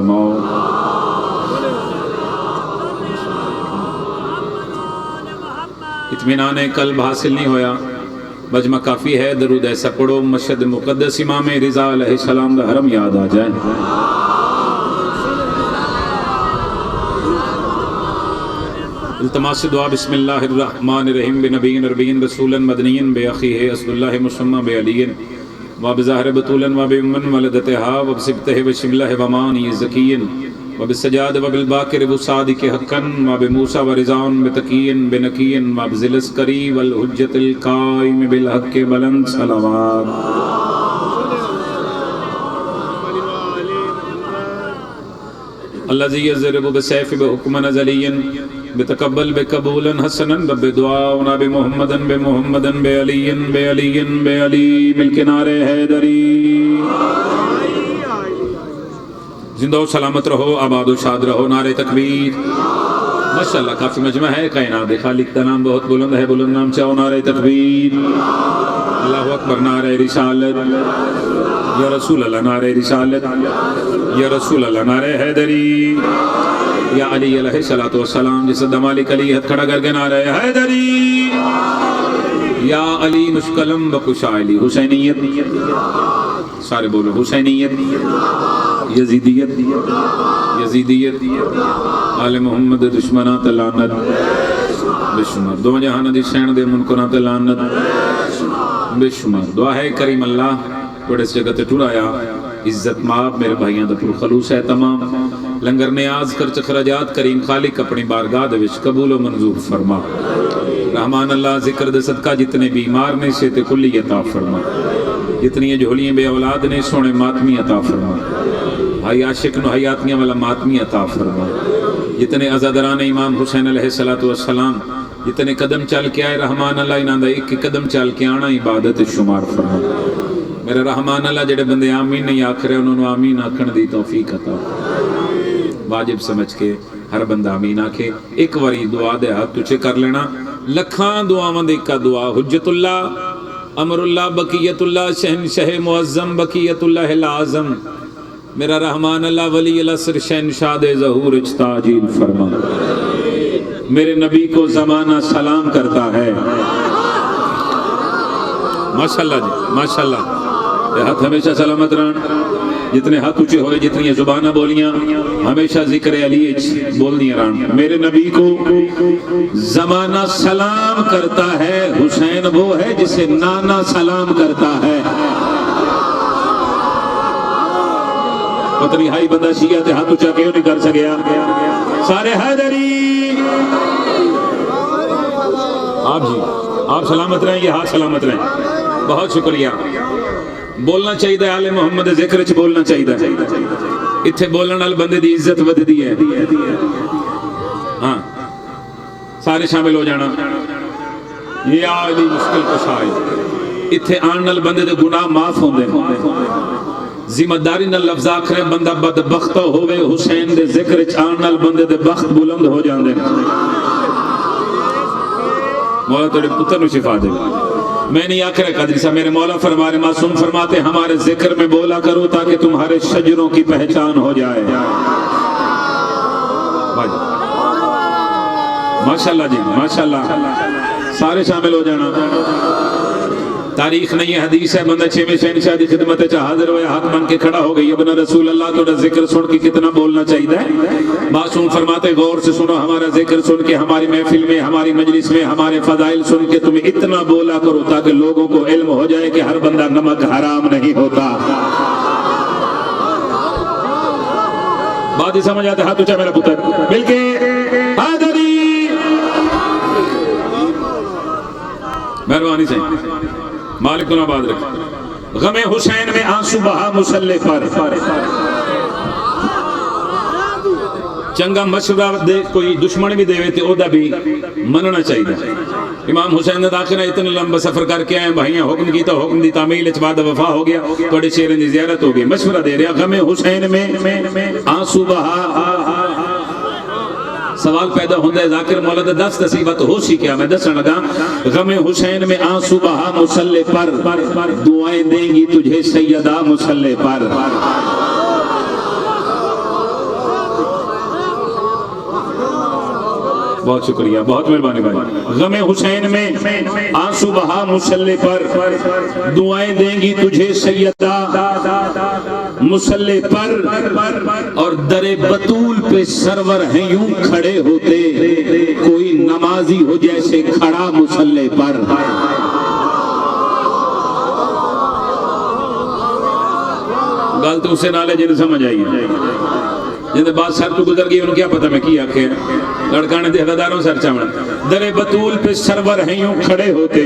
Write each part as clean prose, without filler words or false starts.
फरमाओ। इत्मीनान कल्ब हासिल नहीं होया, मजमा काफ़ी है, दरूद ऐसा पढ़ो मशहद मुक़द्दस इमाम रिज़ा अलैहिस्सलाम दा हरम याद आ जाए। इल्तमास दुआ बिस्मिल्लाहिर्रहमानिर्रहीम बिनबीन अरबीन रसूलन मदनीन बेअखीहि अस्दुल्लाह मुसम्मा बेअलियन व बिज़हर बतूलन व बिउम्मन वलदतहा व बिसिबतहि व शिमलह व मानी ज़कियन व बिसजाद व बिलबाकिर व सादिक हक्कन व बिमूसा व रिज़ान बितकियन बिनकियन व बिज़िलस्करी वल हुज्जतिल काइम बिल हक़्क़ि बुलंद सलावत। अल्लज़ी यज़रिबु बिसैफ़ि बिहुक्मन अज़लियन बितक़ब्बल बिक़बूलन हसनन रब्बि दुआउना बिमुहम्मदन बिअलियन बिअली मिल किनारे हैदरी। जिंदा सलामत रहो, आबाद व शाद रहो, नारे तकबीर। माशाअल्लाह काफ़ी मजमा है, कायनात खालिक का नाम बहुत बुलंद है, बुलंद नाम चाहो, नारे तकबीर। अल्लाहु अकबर, नारे रिसालत, या रसूल अल्लाह, नारे रिसालत, या रसूल अल्लाह, नारे हैदरी। या अली अलैहिस्सलातु वस्सलाम, जिस दमालिक अली हथ खड़ा करके नारे हैदरी। या अली मुश्कलम व कुशाइली, हुसैनियत, सारे बोलो हुसैनियत, यजीदियत, यजीदियत, आले मोहम्मद दुश्मना ते लानत बेशुमार, दो जहान दी सैन दे मुनकरां ते लानत बेशुमार। दुआ है करीम अल्लाह थोड़े इस जगह ते टुराया इज्जत माप मेरे भाइयों का पुरखलूस है तमाम। लंगर नियाज खर्च खराजात करीम खालिक अपनी बारगाह दे विच कबूल व मंजूर फरमा। रहमान अल्लाह जिक्र दे सदका जितने बीमार ने से ते कुल्ली अता फरमा, जितनी झोलियां बे औलाद ने सोने मातमी अता फरमा, भाई आशिक नु हयातियां वाला मातमी अता फरमा। जितने अज़ादरान इमाम हुसैन अलैहिस्सलातु वस्सलाम जितने कदम चल के आए, रहमान अल्लाह इन्हां दा एक कदम चल के आना इबादत शुमार फरमा। मेरा रहमान अल्लाह जेडे बंदे आमीन नहीं आख रहे उन्होंने आमीन आखण दी तौफीक अता। वाजिब समझ के हर बंदा आमीन आखे। एक बारी दुआ दे हाथ तुझे कर लेना, लखां दुआवां दी का दुआ। हुज्जतुल्लाह अमरुल्लाह बकियतुल्लाह शहनशाह मुअज्जम बकियतुल्लाह आज़म, मेरा रहमान अल्लाह वली अलअसर शहनशाह दे ज़हूर इच ताजील फरमा। मेरे नबी को ज़माना सलाम करता है। माशाअल्लाह जी, माशाअल्लाह। हाथ हमेशा सलामत रहन। जितने हाथ ऊंचे होए, जितनी जुबाना बोलियां, हमेशा जिक्र अली बोलनियां रहन। मेरे नबी को जमाना सलाम करता है। हुसैन वो है जिसे नाना सलाम करता है। पतनी हाई बंदा शिया ते हाथ ऊंचा क्यों नहीं कर सकिया? सारे हैदरी आप जी, आप सलामत रहें, ये हाथ सलामत रहें। बहुत शुक्रिया। बोलना चाहिए आले मोहम्मद जिक्र च बोलना चाहिए। इत्थे बोलने वाले बंदे दी इज्जत वधदी है। हाँ, सारे शामिल हो जाना। ये आली मुश्किल कुशाई, इत्थे आने वाले बंदे दे गुनाह माफ होंदे। जिम्मेदारी नाल लफ्ज़ आखरे बंदा बदबख्त होवे, हुसैन दे जिक्र च आने वाले बंदे दे बख्त बुलंद हो जांदे। मौला तेरे पुत्र नु शिफा दे। मैं नहीं आखिर कदरी सा, मेरे मौला फरमाए मासूम फरमाते हमारे जिक्र में बोला करो ताकि तुम्हारे शजरों की पहचान हो जाए। माशाल्लाह जी, माशाल्लाह। सारे शामिल हो जाना। तारीख नहीं है, हदीस है। बंदा छेवें शहनशाह की खिदमत च हाजिर होया, हाथ बन के खड़ा हो गई। अपना रसूल अल्लाह थोड़ा जिक्र सुन के कितना बोलना चाहिए। मासूम फरमाते गौर से सुनो, हमारा जिक्र सुन के, हमारी महफिल में, हमारी मजलिस में, हमारे फजाइल सुन के तुम्हें इतना बोला करो ताकि लोगों को इल्म हो जाए कि हर बंदा नमक हराम नहीं होता। बात ही समझ आते? हाथ ऊंचा मेरा पुत्र मिलके हादरी। मेहरबानी से मालिक को आबाद रखे। गमे हुसैन में आंसू बहा मुसल्ले पर। चंगा मशवरा दे, कोई दुश्मन भी देवे तो ओदा भी मनना चाहिए। इमाम हुसैन ने दाखिला इतने लंबा सफर करके आए, भाइयां हुक्म की तो हुक्म दी तामील च बाद वफा हो गया, थोड़े शेर की जियारत हो गई। मशवरा दे रहा, गमे हुसैन में आंसू बहा। सवाल पैदा होता है जाकिर मौला दे दस नसीबत हो सी क्या? मैं दसन लगा, गमे हुसैन में आंसू बहा मुसल्ले पर, दुआएं देंगी तुझे सैयदा मुसल्ले पर। बहुत शुक्रिया, बहुत मेहरबानी भाई। गमे हुसैन में आंसू बहा मुसल्ले पर, दुआएं देंगी तुझे सैयदा मुसल्ले पर, और दरे बतूल पे सरवर हैं यूं खड़े होते, कोई नमाजी हो जैसे खड़ा मुसल्ले पर। गल तो उसे नाले जिन्हें समझ आई जिन्हें बात सर तो गुजर गई, उन्हें क्या पता मैं की आखे लड़का ने हदारों सर चावड़ा। दरे बतूल पे सरवर हैं यूं खड़े होते,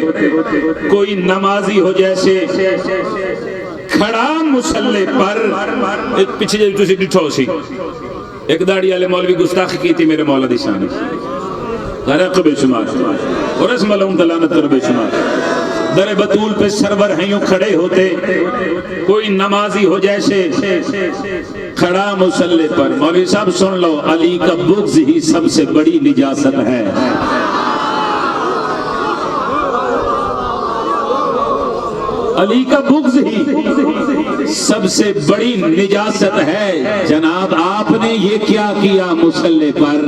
कोई नमाजी हो जैसे खड़ा मुसल्ले पर। एक पीछे जो तुसी डिठो सी एक दाढ़ी वाले मौलवी गुस्ताखी की थी मेरे मौला दी शान गरक बेशुमार और इस मलूम दलानत कर बेशुमार। दरे बतूल पे सरवर हैं यूं खड़े होते, कोई नमाजी हो जैसे खड़ा मुसल्ले पर। मौलवी साहब सुन लो, अली का बुग़्ज़ ही सबसे बड़ी निजासत है। अली का बुग़्ज़ ही सबसे बड़ी निजासत है। जनाब आपने ये क्या किया मुसल्ले पर?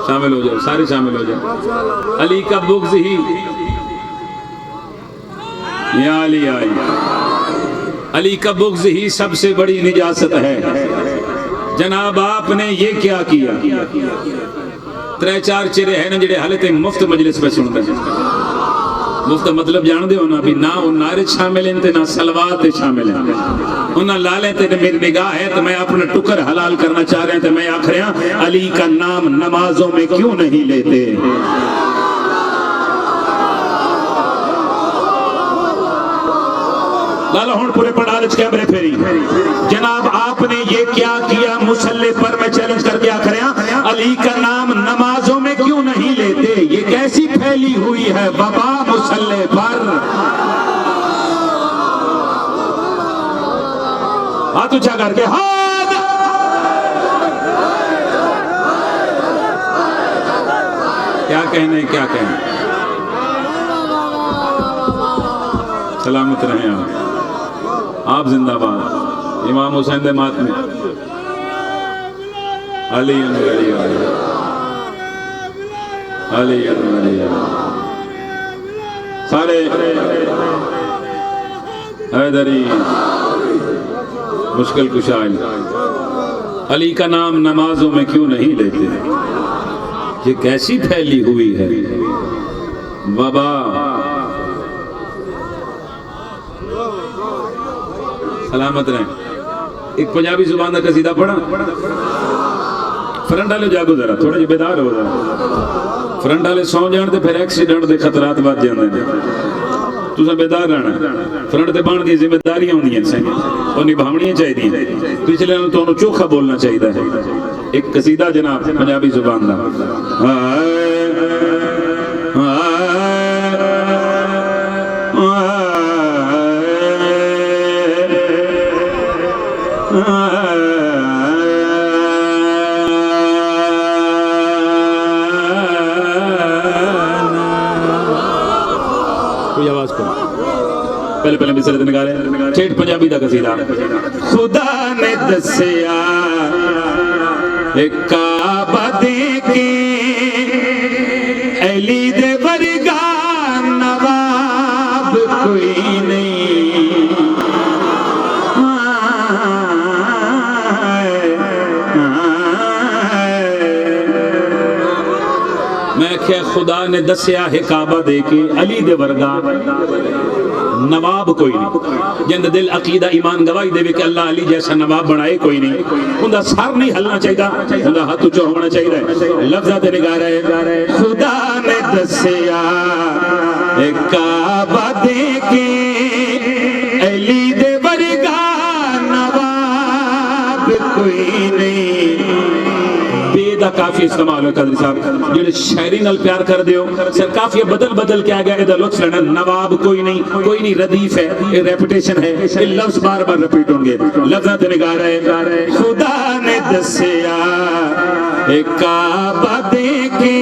शामिल हो जाओ, सारे शामिल हो जाओ। अली का बुग़्ज़ ही या अली आई, अली का बुग़्ज़ ही सबसे बड़ी निजासत है। जनाब आपने ये क्या किया? त्रै चार चेहरे हैं ना जेडे हाले ते मुफ्त मजलिस पे सुनते हैं। मुफ्त मतलब जानते हो ना भी ना वो नारे शामिल हैं ते ना सलवात शामिल हैं। उन्हें लाले ते मेरी निगाह है तो मैं अपना टुकर हलाल करना चाह रहे हैं तो मैं आख रहा अली का नाम नमाजों में क्यों नहीं लेते? लाला हुण पूरे पंडाल च कैमरे फेरी। जनाब आपने ये क्या किया मुसल्ले पर? मैं चैलेंज करके आख रहा अली का नाम नमाजों में क्यों नहीं लेते? ये कैसी फैली हुई है बाबा मुसल्ले पर? हाथ ऊंचा करके हाथ। क्या कहने, क्या कहने। सलामत रहे आप जिंदाबाद। इमाम हुसैन दे मात में अली अली अली अली सारे हैदरी मुश्किल कुशाई। अली का नाम नमाजों में क्यों नहीं लेते? ये कैसी फैली हुई है बाबा। सलामत रहे। एक पंजाबी जुबान का कसीदा पढ़ा। फ्रंट वाले जागो जरा, थोड़ा जिहा बेदार हो जरा। फ्रंट वाले सौ जान ते फिर एक्सीडेंट के खतरात बढ़ जाते हैं। तुसा बेदार रहना। फ्रंट ते बन दी जिम्मेदारियां होंदियां सी और निभावनियां चाहिए। पिछले तो चोखा बोलना चाहिए है। एक कसीदा जनाब पंजाबी जुबान का। कोई आवाज को पहले पहले मिसरे ते निकाले ठेठ पंजाबी दा कसीदा। खुदा ने दसिया एक काबा देके अली दे वर्गा नवाब कोई नहीं। मैं क्या खुदा ने दसिया है काबा देके अली दे वर्गा नवाब कोई नहीं। जिंद दिल अकीदा ईमान गवाही देवे कि अल्लाह अली जैसा नवाब बनाए कोई नहीं। उनका सर नहीं हलना चाहिए, उनका हाथ ऊंचा होना चाहिए। लफ्ज़ ते निगाह रहे। खुदा ने दसिया काबा देके अली दे वर्गा नवाब कोई नहीं। बेदा काफी इस्तेमाल हो कदरी साहब जेडे शायरी नाल प्यार कर दियो सर काफी बदल बदल के आ गया। इधर लुत्फ लेना नवाब कोई नहीं रदीफ है, ये रेपुटेशन है। ये लफ्ज बार बार रिपीट होंगे। लफ्ज़ ते निगाह रहे। खुदा ने दसिया काबा देके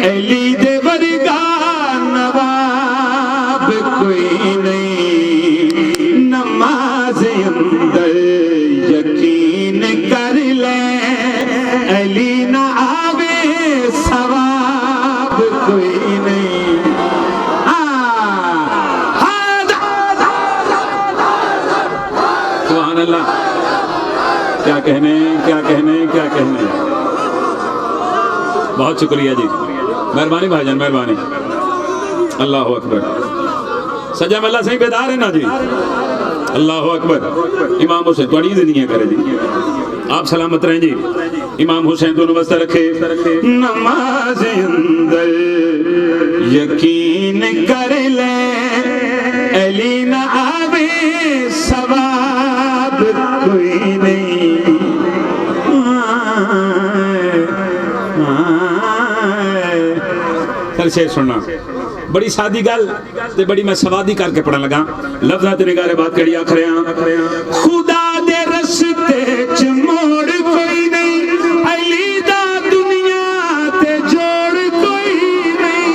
अली दे वर्गा नवाब कोई नहीं। नमाज अंदर यकीन अल्लाह। क्या कहने, क्या कहने, क्या कहने। बहुत शुक्रिया जी, मेहरबानी भाईजान, मेहरबानी। अल्लाह अकबर। सजा मल्ला सही बेदार है ना जी। अल्लाह अकबर। इमाम हुसैन थोड़ी जिंदगी करे जी, आप सलामत रहें जी। इमाम हुसैन दोनों वस्ता रखे। नमाज अंदर यकीन कर ले, अली न आवे सवाब कोई नहीं। सर शेर सुनना, बड़ी सादी गल ते बड़ी मैं सवादी करके पढ़न लगा। लफ्ज़ां ते निगारे बात करी आखरिया। खुदा दे रस्ते च मोड़ कोई नहीं, अली दा दुनिया ते जोड़ कोई नहीं।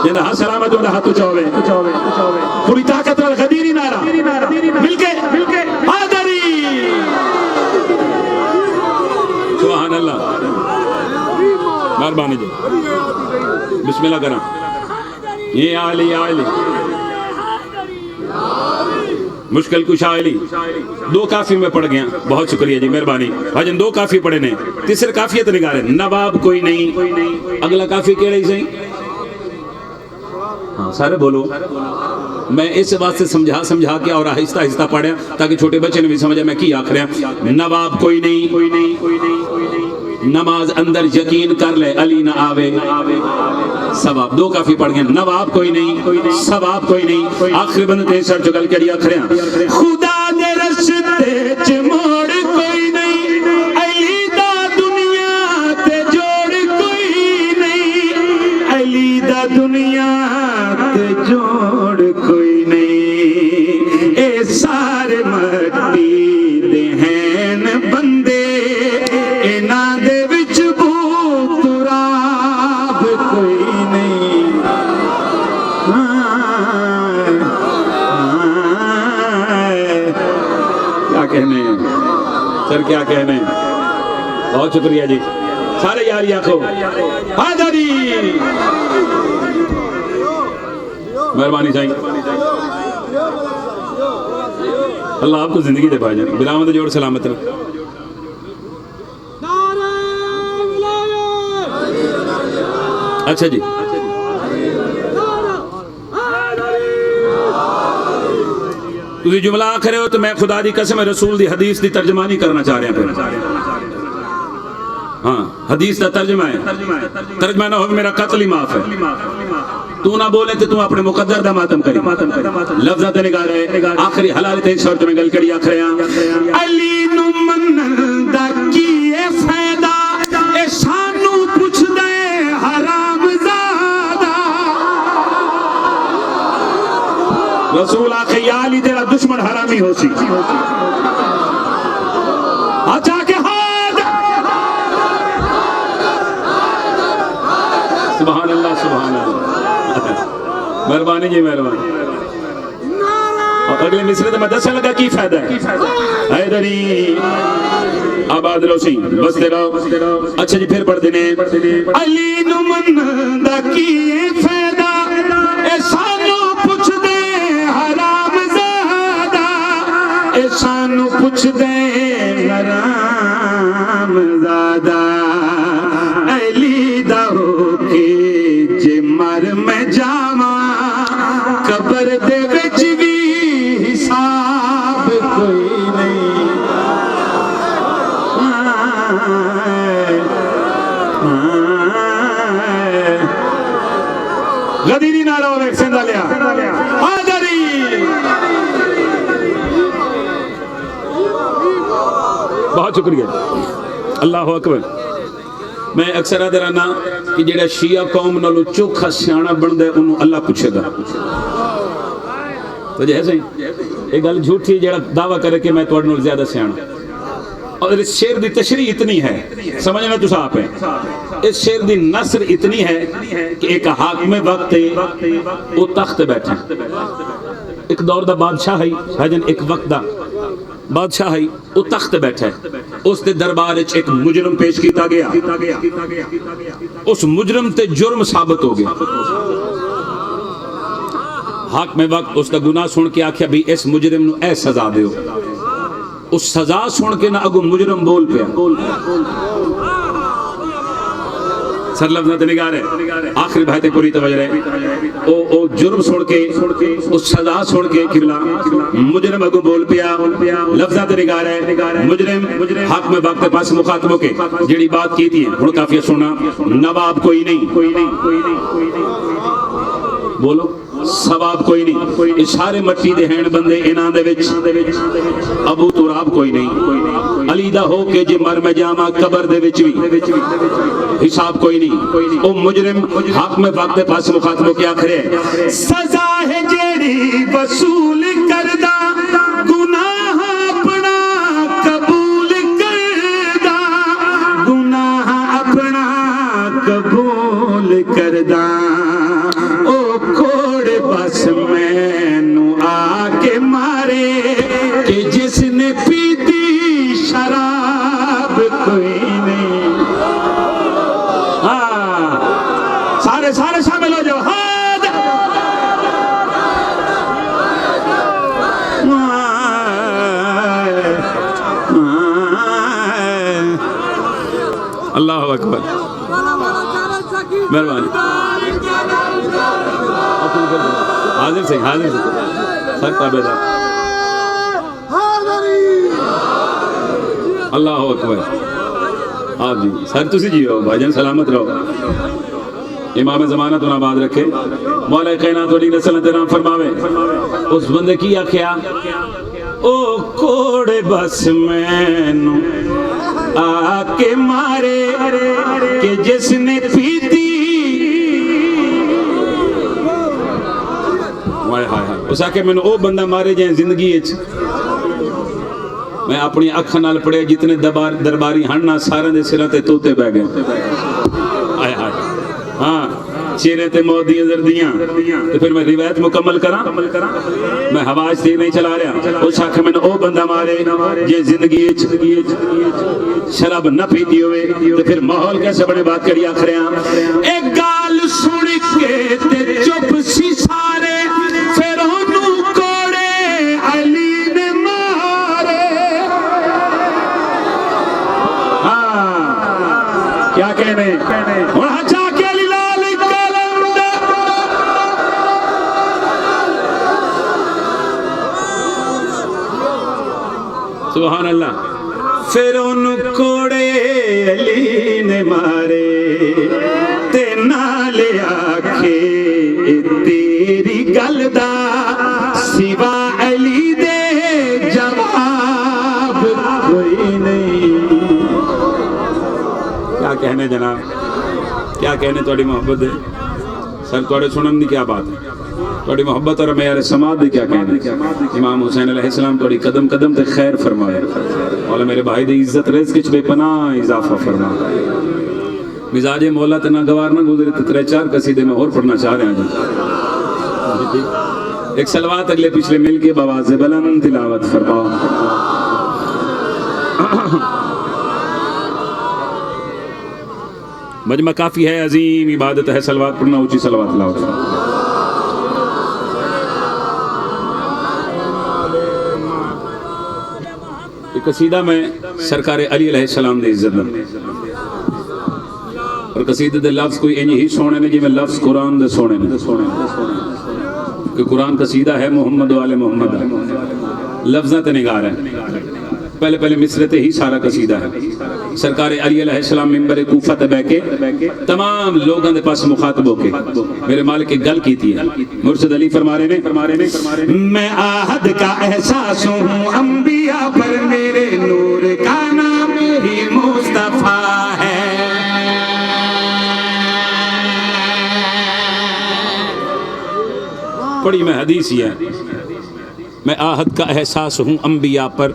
जिंदा हाथ सलामत होंदा हाथ उचावे, पूरी ताकत वाला गदीरी नारा मिलके हादरी। सुभान अल्लाह, मेहरबानी जी। बिस्मिल्लाह करा। ये आली आली मुश्किल कुशा अली। दो काफी में पढ़ गया, बहुत शुक्रिया जी, मेहरबानी भाजन। दो काफी पढ़े ने, तीसरे काफियत निगारे। नवाब कोई नहीं, अगला काफी केड़े सही? हाँ सारे बोलो। मैं इस वास्ते समझा के और आहिस्ता आहिस्ता पढ़ा ताकि छोटे बच्चे ने भी समझा मैं की आख रहा। नवाब कोई नहीं, नमाज अंदर यकीन कर ले, अली न आवे सवाब। दो काफी पढ़ गए। नवाब कोई नहीं, सवाब कोई नहीं। आखिरी बंद ते सर चुगल के आख रहा। खुदा दे रस्ते च मोड़ कोई नहीं, अली दा दुनिया ते जोड़ कोई नहीं। अली दा दुनिया ते जोड़ कोई नहीं। ए सारे मट्टी दे हैन बंदे, इना दे विच भूत तुराब कोई नहीं। क्या कहने सर, क्या कहने। बहुत शुक्रिया जी, सारे यार आखो हाज़री। मेहरबानी चाहिए। अल्लाह आपको जिंदगी दे भाईजान, बिलावत जोड़ सलामत रहे। अच्छा जी, तुझे जुमला आख रहे हो तो मैं खुदा दी कसम रसूल दी हदीस दी तर्जमानी करना चाह रहा हूं। हाँ हदीस का तर्जमा है, तर्जमा ना हो मेरा कत्ल ही माफ है। तू ना बोले तो तू अपने मुकद्दर दा मातम करी। लफ्ज़ ते निगाह रहे आखिरी हलाल ते शर्त में गल करी आखरिया। अली नु मनन दा की ए फायदा, ए सानू पुछदे हरामजादा। रसूल आखे या अली तेरा दुश्मन हरामी होसी। अच्छा के सुभान अल्लाह, सुभान अल्लाह। मेहरबानी जी, मेहरबानी। और अगले मिसरे तो मैं दसन लगा की फायदा है। हैदरी आबाद रोसी बसते रहो। अच्छा जी फिर पढ़ते ने। अली नु मन दा की फायदा, ए सानू पुछ दे हरामजादा। ए सानू पुछ दे हरामजादा। अली दा होके जे मर मैं जावा, कब्र दे विच भी हिसाब कोई नहीं। गदीरी नारा हो वैक्सीन लिया हाज़री। बहुत शुक्रिया, अल्लाह अकबर। मैं अक्सर आदर आना कि जेड़ा शिया कौम नालों चोखा सियाना बनता है उन्होंने अल्लाह पूछेगा। तो जैसे ये गल झूठी जेड़ा दावा करे कि मैं तुहाडे नाल ज्यादा सियाना। और इस शेर की तशरीह इतनी है, समझना तुस आप है। इस शेर की नसर इतनी है कि एक हाकिम वक्त वो तख्त बैठा, एक दौर का बादशाह है भाईजान, एक वक्त का बादशाह है वो तख्त बैठा है। उसके दरबार एक मुजरम पेश किया गया। उस मुजरम ते जुर्म साबित हो गया। हक में वक्त उसका गुनाह सुन के आख्या भी इस मुजरिम नूं ऐ सजा दिओ। उस सजा सुन के ना अगो मुजरिम बोल पिया सर लफ्ज़ ते निगार है आखिरी भाई ते पूरी तवज्जो है ओ जुर्म सुन के उस सजा सुन के किबला मुजरिम अगो बोल पिया लफ्ज़ ते निगार है मुजरिम हक में वक्त पास मुखातबों के जेड़ी बात की थी हुण काफी सुना नवाब कोई नहीं बोलो सवाब कोई नहीं इशारे मट्टी दे हैन बंदे इना दे विच अबू तुराब कोई नहीं अली दा हो के जे मर मैं जावा कब्र दे विच भी हिसाब कोई नहीं ओ मुजरिम हक में वक्त दे पास मुखातबों के आखिर है सजा है जेड़ी वसूल करदा गुनाह अपना कबूल करदा गुनाह अपना कबूल करदा बस मैनू आके मारे कि जिसने पीती शराब कोई नहीं। हाँ सारे शामिल हो जाओ। अल्लाह अकबर मेहरबानी हाजिर से सर ताबेदार अल्लाह अकबर आप जी सर तुसी जियो भाईजान सलामत रहो इमाम ज़माना तो आबाद रखे मौला कायनात थोड़ी नस्ल ते नाम फरमावे। उस बंदे की आख्या ओ कोड़े बस मैनू आके मारे कि जिसने पीती उस आके मैंने ओ बंदा मारे जाए जिंदगी मैं अपनी अखा नाल पढ़िया जितने दरबारी हन्ना सारे दे सिरां ते तोते बह गए। आए हाय हाँ चेहरे ते मौत दी जर्दियां तो फिर मैं रिवायत मुकम्मल करा मैं हवाज से नहीं चला रहा। उस आखे मैंने ओ बंदा मारे जे जिंदगी शराब न पीती होवे तो फिर माहौल कैसे बड़े बात करी आखरिया एक गाल सुन के ते चुप सी सारे फिर ओनू कोड़े अली ने मारे। हाँ क्या कहने हुण हजा के अली लाल कलंदर सुभान अल्लाह फिर ओनू कोड़े अली ने मारे ते नाले आखे तेरी गल दा सिवा अली दे जवाब कोई नहीं। क्या कहने जनाब क्या कहने थोड़ी मोहब्बत है सर थोड़े सुनन दी क्या बात है थोड़ी मोहब्बत और मेरे समाज दी क्या कहने। इमाम हुसैन अलैहिस्सलाम थोड़ी कदम कदम ते खैर फरमाए और मेरे भाई दी इज्जत रिज़्क़ च बेपनाह इजाफा फरमाए। मिजाज मौला तना गवार ना गुजरे तो 3-4 कसीदे में और पढ़ना चाह रहे हैं। एक सलवात अगले पिछले मिल के बवाज़े बुलंद तिलावत फरमाओ। मजमा काफी है अजीम इबादत है सलवात पढ़ना ऊंची सलवात लाओ। कसीदा में सरकार अली अलैहिस्सलाम दी इज्जत और कसीदे दे लफ्ज़ कोई इंज ही सोने ने जिवें लफ्ज़ कुरान दे सोने ने कि कुरान कसीदा है मोहम्मद वाले मोहम्मद लफ्ज़ां ते निगार है पहले पहले मिसरे ते ही सारा कसीदा है। सरकार अली अलैहिस्सलाम मिंबर कूफा ते बैठे तमाम लोगों दे पास मुखातब होके मेरे मालिक की गल की थी। मुर्शिद अली फरमा रहे ने मैं आहद का एहसास हूँ अंबिया पर मेरे नूर का नाम ही मुस्तफा है। बड़ी मैं हदीस ही है मैं आहद का एहसास हूँ अंबिया पर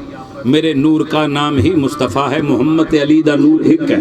मेरे नूर का नाम ही मुस्तफ़ा है मोहम्मद अली दा नूर हिक है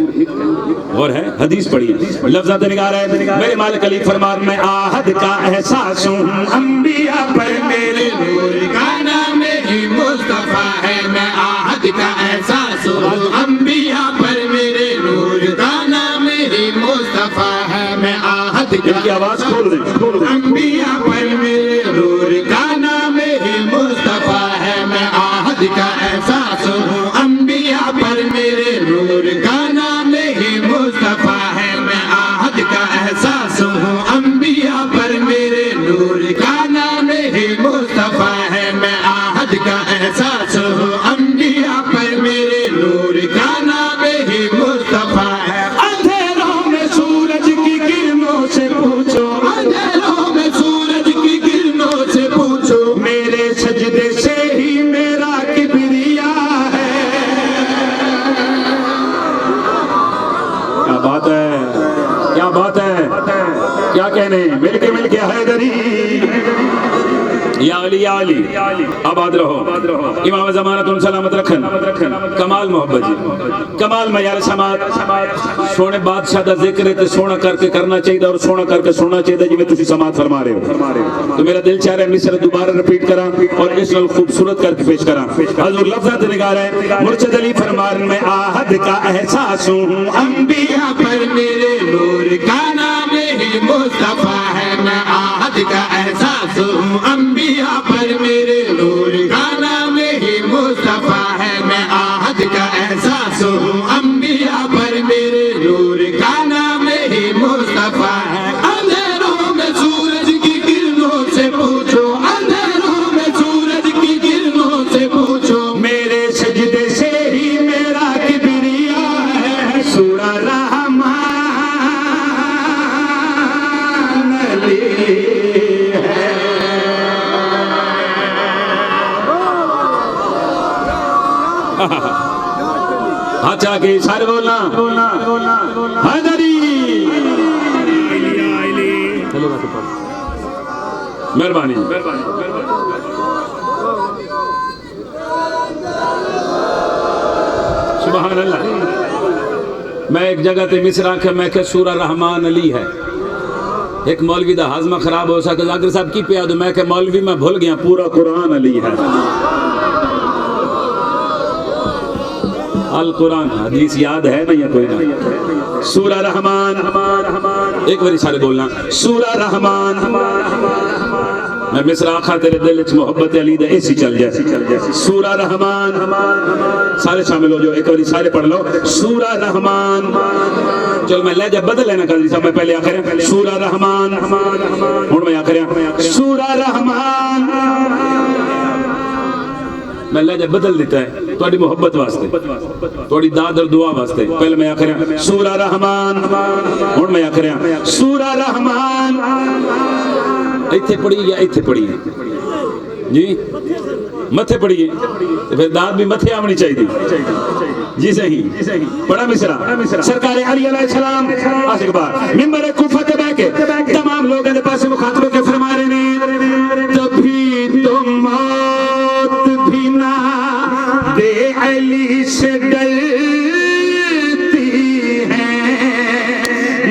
और है हदीस पढ़ी है लफ्ज़ात निगार है मेरे मालिक अली फरमान मैं आहद का एहसास हूँ अंबिया पर मेरे नूर का नाम ही मुस्तफ़ा है। मैं आहद का एहसास हूँ अंबिया पर मेरे नूर का नाम ही मुस्तफ़ा है। मैं आहद का की आवाज खोल दें। अंबिया पर मेरे नूर का नाम ही मुस्तफा है, मैं आहद का एहसास हूँ। अंबिया पर मेरे नूर का नाम ही मुस्तफा है, मैं आहद का एहसास हूँ। अंबिया पर मेरे नूर का नाम ही मुस्तफा है, मैं आहद का एहसास हूँ। अंबिया पर मेरे नूर का नाम ही मुस्तफा है। अंधेरों में सूरज की किरणों से पूछो, अंधेरों में सूरज की किरणों से पूछो, मेरे सजदे से ही मेरा किबरिया है। क्या बात है, क्या बात है, क्या कहने, मिलके मिलके हैदरी या अली आबाद रहो। इमाम ज़मानत उन सलामत रखन, कमाल मोहब्बत जी, कमाल मयार समात। सोने बादशाह का जिक्र है तो सोना करके करना चाहिए और सोना करके सुनना चाहिए, जिवें तुसी समात फरमा रहे हो। तो मेरा दिल चाह रहा है मिसर दोबारा रिपीट करा और इस नाल खूबसूरत करके पेश करा। हजूर लफ्ज़ात निगार है, मुर्शिद अली फरमा रहे मैं आहद का एहसास हूँ। अंबिया पर मेरे नूर का नाम ही मुस्तफा है, मैं आहद का एहसास हूँ। अंबिया पर मेरे नूर का नाम ही मुस्तफा है, मैं आहद का एहसास हूँ। अंबिया पर मेरे नूर का नाम ही मुस्तफा है। अंधेरों में सूरज की किरणों से पूछो, अंधेरों में सूरज की किरणों से पूछो, मेरे सजदे से ही मेरा किबरिया है। सूरा रहमान अली है। अच्छा के सारे बोलना हैदरी। मेहरबानी। सुभान अल्लाह। मैं एक जगह ते मिसरा के मैं के सूरा रहमान अली है। एक मौलवी दा हाजमा खराब हो सके, जाकिर साहब की पिया दो, मैं के मौलवी मैं भूल गया पूरा कुरान अली है। अल कुरान हदीस याद है ना या कोई ना? सूरा रहमान, एक बारी सारे बोलना सूरा रहमान। मैं मिसरा आखा तेरे दिल च मोहब्बत अली दे ऐसी चल जाए। सूरा रहमान, सारे शामिल हो जाओ, एक बारी सारे पढ़ लो सूरा रहमान। चल मैं लहजा बदल लेना कर दी, मैं पहले आखिर सूरा रहमान, हुण मैं आखिर सूरा रहमान। मैं लहजा बदल देता है थोड़ी मोहब्बत वास्ते, थोड़ी दाद और दुआ वास्ते। पहले मैं आखिर सूरा रहमान, हुण मैं आखिर सूरा रहमान। इत्थे पढ़ी या इत्थे पढ़ी जी, मथे पढ़िए तो फिर दाद भी मथे आनी चाहिए जी। सही बड़ा मिसरा सरकार अली अलैहिस्सलाम आशिक बार मिंबर कूफा पे बैठ के तमाम लोगों के पास मुखातब के फरमा रहे ने, तभी तो मौत भी ना दे अली से डरती है,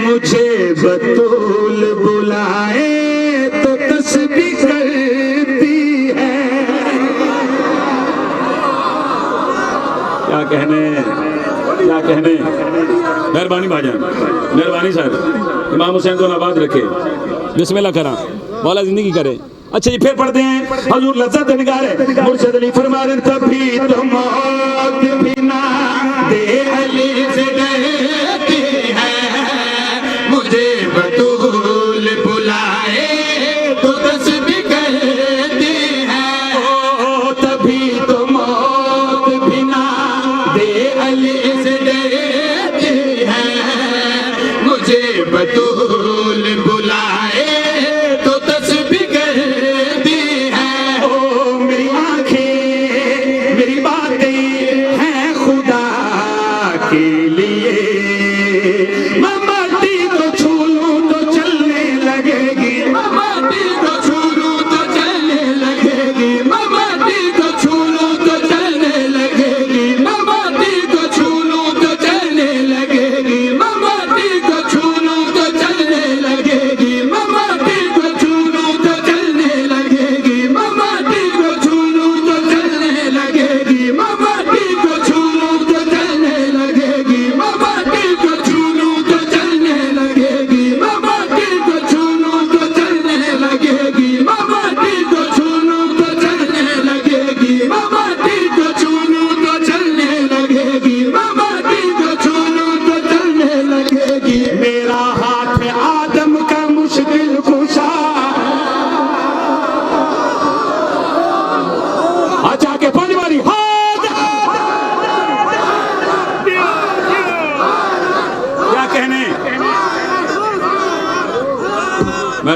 मुझे बतूल बुलाए तो तस्बीह करती है। क्या कहने, क्या कहने। मेहरबानी भाईजान, मेहरबानी साहब। इमाम हुसैन को आबाद रखे, बिस्मिल्लाह करा, मौला जिंदगी करे। अच्छा जी फिर पढ़ते हैं। हजूर लज़्ज़त निगार है, मुर्शिद अली फरमा रहे तभी तो मौत भी ना दे अली से डरती है, मुझे बतूल बुलाए तो तस्बीह करती है। ओ तभी तो मौत भी ना दे अली से डरती है, मुझे बतूल बुलाए तो तस्बीह करती है। ओ मेरी आंखें मेरी बातें हैं खुदा के लिए, मैं माटी को छू लूं तो चलने लगेगी, मैं माटी को छू लूं तो चलने लगेगी, मैं माटी को छू लूं तो चलने लगेगी, मैं माटी को छू लूं तो चलने लगेगी, मैं माटी को छू लूं तो चलने लगेगी, मैं माटी को छू लूं तो चलने लगेगी, मैं माटी को छू लूं तो चलने लगेगी, मैं माटी को छू लूं तो चलने लगेगी, मैं माटी को छू लूं तो चलने लगेगी, मैं माटी को छू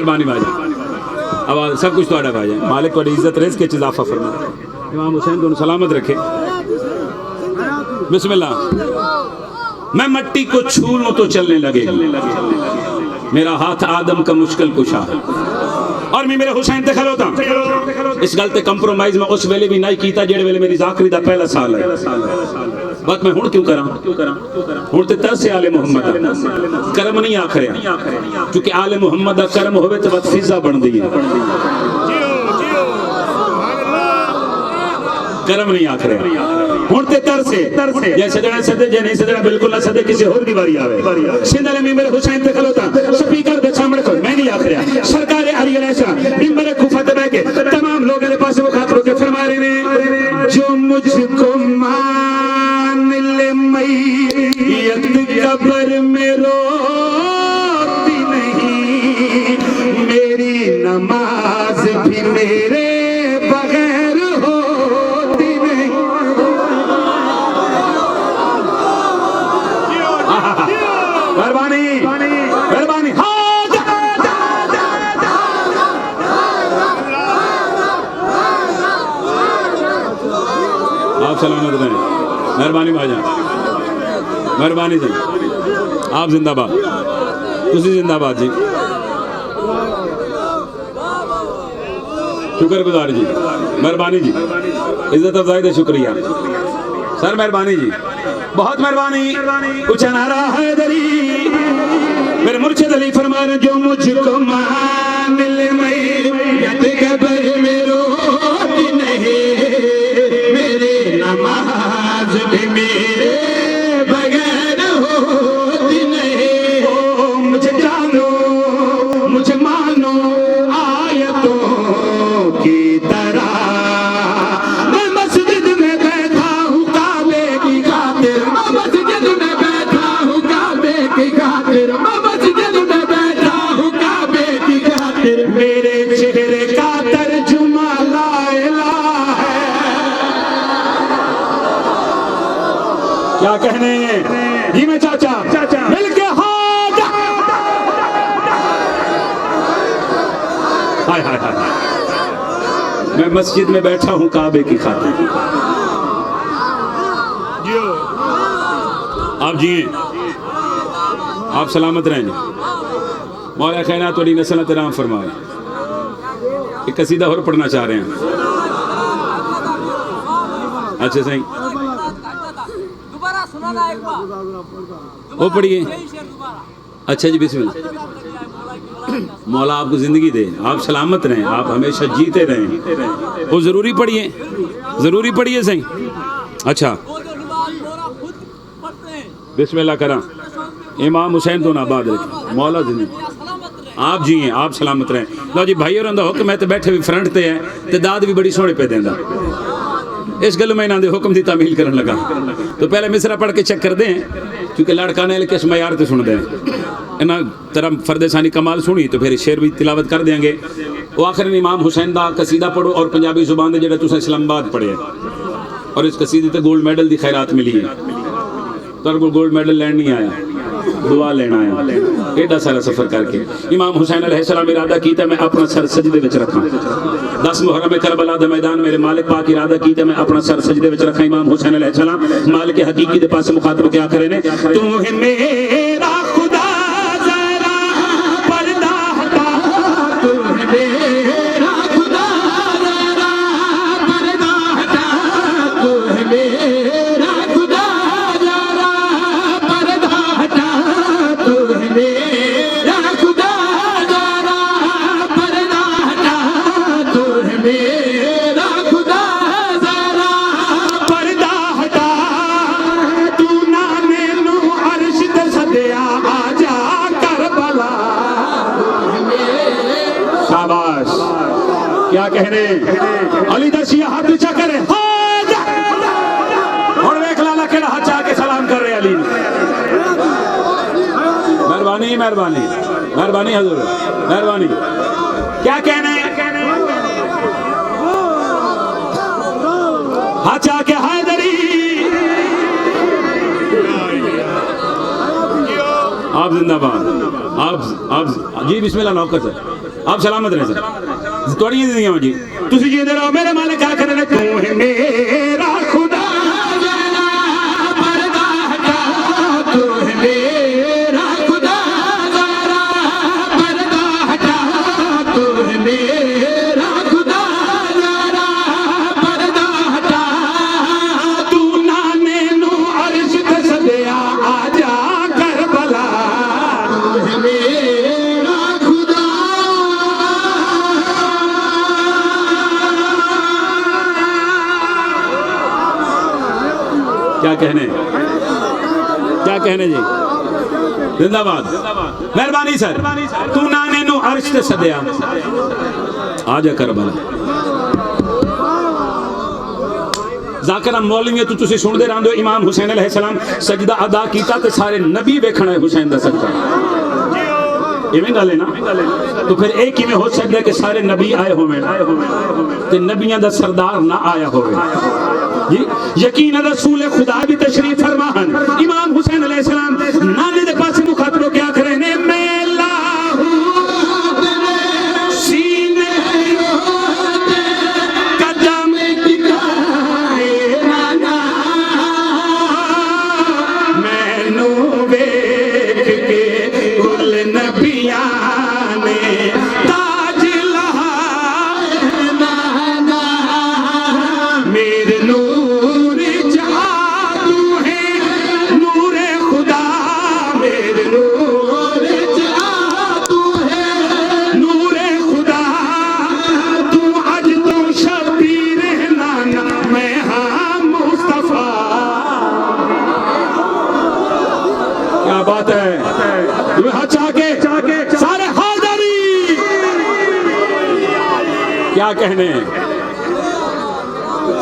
मेहरबानी भाईजान आवाज सब कुछ थोड़ा भाईजान मालिक थोड़ी इज्जत रिज़्क़ च इजाफा फरमाए इमाम हुसैन को सलामत रखे बिस्मिल्लाह मैं मिट्टी को छू लूं तो चलने लगे मेरा हाथ आदम का मुश्किल कुशा है और मैं मेरे हुसैन ते खलोता इस गल ते कंप्रोमाइज मैं उस वेले भी नहीं कीता जेड़े वेले मेरी ज़ाकरी दा पहला साल है बात मैं हुण क्यों करा हुण ते तरस आले मोहम्मद करम नहीं आखरिया क्योंकि आले मोहम्मद दा करम होवे ते बात फिजा बनदी है करम नहीं आखरिया हुण ते तरसे जे सजना सदे जे नहीं सजना बिल्कुल ना सदे किसी और दी बारी आवे सिंधले में मेरे हुसैन ते खलोता स्पीकर दे सामने खड़ो मैं नहीं आखरिया सरकार अली अलैहिस्सलाम मिंबर खुफा दे बैठ के तमाम लोगों के पास मुखातब होकर फरमा रहे ने जो मुझको मान ले मैयत कब्र में रोती नहीं मेरी नमाज भी मेरे बगैर होती नहीं मेहरबानी मेहरबानी आप सलामत रहें मेहरबानी भाईजान मेहरबानी जी आप जिंदाबाद तुसी जिंदाबाद जी शुक्रगुजार जी मेहरबानी जी इज्जत अफजाई दे शुक्रिया सर मेहरबानी जी बहुत मेहरबानी कुछ नारा है दरी मेरे मुर्शिद अली फरमा रहे जो मुझको मान ले मैयत कब्र में रोती नहीं मेरे नमाज भी मेरे बगैर होती नहीं ओ मुझे जानो मुझे मानो आयतों की तरह मैं मस्जिद में बैठा हूँ काबे की खातिर मैं मस्जिद में बैठा हूँ काबे की खातिर मैं मस्जिद में बैठा हूँ काबे की खातिर मेरे चेहरे का तर्जुमा ला इलाहा है क्या कहने जी मैं चाचा मिलके हाथ हाय हाय हाय मैं मस्जिद में बैठा हूँ काबे की खातिर आप जिए आप सलामत रहें मौला खैना थोड़ी नस्ल तराम फरमाए एक कसीदा और पढ़ना चाह रहे हैं अच्छा सही दोबारा सुनाना एक बार वो पढ़िए अच्छा जी बिस्मिल्लाह मौला आपको जिंदगी दे आप सलामत रहें आप हमेशा जीते रहें वो जरूरी पढ़िए सही अच्छा वो जो नमाज मोरा खुद पढ़ते हैं बिस्मिल्लाह करा इमाम हुसैन तो नाबाद रखे मौला जिंदगी सलामत रहे आप जी हैं आप सलामत रहें लो जी भाई और हुक्म है तो बैठे भी फ्रंट ते है ते दाद भी बड़ी सोहने पे देंदा इस गल में इन्होंने हुक्म की तामील करने लगा तो पहले मिसरा पढ़ के चेक करते हैं क्योंकि लड़का ने किस मयार से सुनते हैं इन्हें तरह फरदेसानी कमाल सुनी तो फिर शेर भी तिलावत कर देंगे वो आखिर इमाम हुसैन का कसीदा पढ़ो और पंजाबी जुबान के जो इस्लामाबाद पढ़े और इस कसीदे ते गोल्ड मेडल की खैरात मिली है तो गोल्ड मेडल लैंड नहीं आया दुआ लेना है एडा सारा सफर करके इमाम हुसैन अलैहिस्सलाम इरादा कीता मैं अपना सर सजदे विच रखा 10 मुहर्रम करबला दा मैदान मेरे मालिक पाक इरादा कीता मैं अपना सर सजदे विच रखा इमाम हुसैन अलैहिस्सलाम मालिक हकीकी दे पास मुखातब क्या करे ने तू है मेरा खुदा जरा पर्दा हटा तू है मेरा खुदा जरा पर्दा हटा तू है मेरा खुदा जरा पर्दा हटा तू है मेरा खुदा जरा पर्दा हटा तू है मेरा खुदा जरा पर्दा हटा तू ना मैनू अर्श ते सदया आजा करबला शाबाश क्या कहने अली दसिया हाथ ऊंचा करे और देख लाला केड़ा हाथ चा के सलाम कर रहे अली मेहरबानी मेहरबानी मेहरबानी हजूर मेहरबानी क्या कहने हाथ चा के हैदरी आप जिंदाबाद आप जी बिस्मिल्लाह नौकर सर आप सलामत रहे सर थोड़ी जिंदगी जी तुम जीते रहो मेरे मालिक आखिर ने तू है मेरा खुदा जरा पर्दा हटा तू है मेरा खुदा जरा पर्दा हटा तू है मेरा खुदा जरा पर्दा हटा तू नाने नु अर्श दस दिया आजा करबला तू है मेरा खुदा क्या कहने जी जिंदाबाद मेहरबानी सर तू नाने नु अर्श ते सदिया आजा करबला जाकिर मौलवी तू तुसी सुनदे रहंदे हो इमाम हुसैन अलैहिस्सलाम सजदा अदा कीता ते सारे नबी वेखना है हुसैन दा सजदा इवें गल है ना तो फिर एक किवें हो सकदा है कि सारे नबी आए होवे ते नबियां दा सरदार ना आया होवे जी यकीन रसूल खुदा भी तशरीफ फरमा हन इमाम हुसैन अलैहिस्सलाम नाने दे पास मुखातब क्या करे ने मेला सीने कदम टिकाए नाना मैनू वेख के कुल नबियां ने ताज लहाए नाना मेरे नूर जहां तू है नूरे खुदा मेरे नूर तू है नूरे खुदा तू आज तो शबीर है नाना मैं हाँ मुस्तफा क्या बात है तुम्हें हाथ चाके सारे हाजरी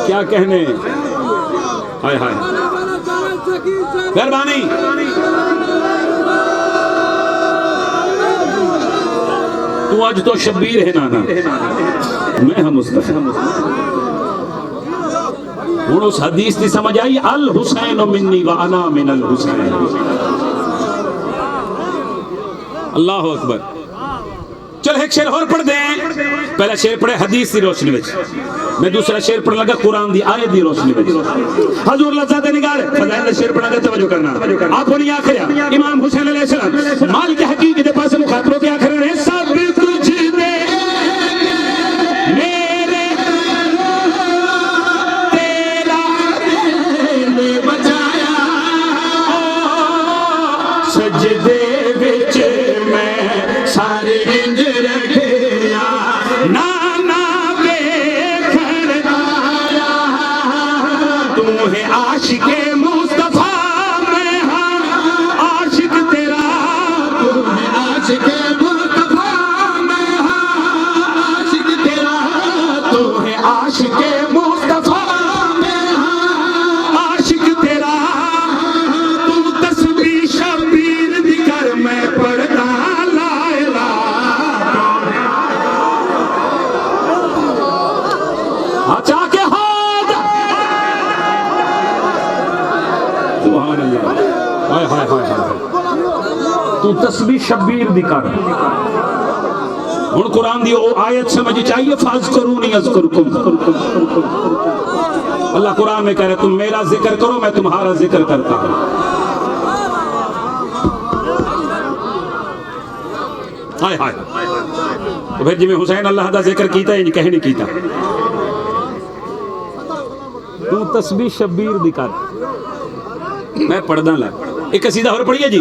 क्या कहने हाय हाय मेहरबानी तू आज तो शबीर है नाना मैं हम मुस्तफा हुण उस हदीस की समझ आई अल हुसैन मिन्नी व अना मिनल हुसैन अल्लाह अकबर चल एक शेर और पढ़ दें पहला शेर पढ़े हदीस की रोशनी में मैं दूसरा शेर पढ़ लगा कुरान दी आयत दी रोशनी में हजूर लज़्ज़त निगार फज़ाइल शेर पढ़ा तवज्जो करना आप नहीं आखिर इमाम हुसैन अलैहिस्सलाम मालिक हकीक के पास मुखातबों के आखिर ने सब कुछ दे मेरे तेरा ने बचाया सजदे विच मैं सारे इंज रखिया नाना वेखण आया तू है आशिके मुस्तफा मैं हाँ आशिक तेरा तू है आशिक मुस्तफा मैं हाँ आशिक तेरा तू है आशिके मुस्तफा मैं हाँ आशिक तेरा तू तस्बीह शबीर दी कर मैं पढ़दा ला इलाहा अच्छा के हाथ सुभान अल्लाह हाय हाय हाय हाय तू तस्बीह शबीर दी कर हुण कुरान दी ओ आयत समझ चाहिए फाज़कुरूनी अज़कुरुकुम अल्लाह कुरान में कह रहा है तुम मेरा जिक्र करो मैं तुम्हारा जिक्र करता हूं हाय हाय तो फिर जिवें हुसैन अल्लाह दा जिक्र कीता इंज कह नहीं कीता तू तस्बीह शबीर दी कर मैं पढ़दा ला एक कसीदा और पढ़िए जी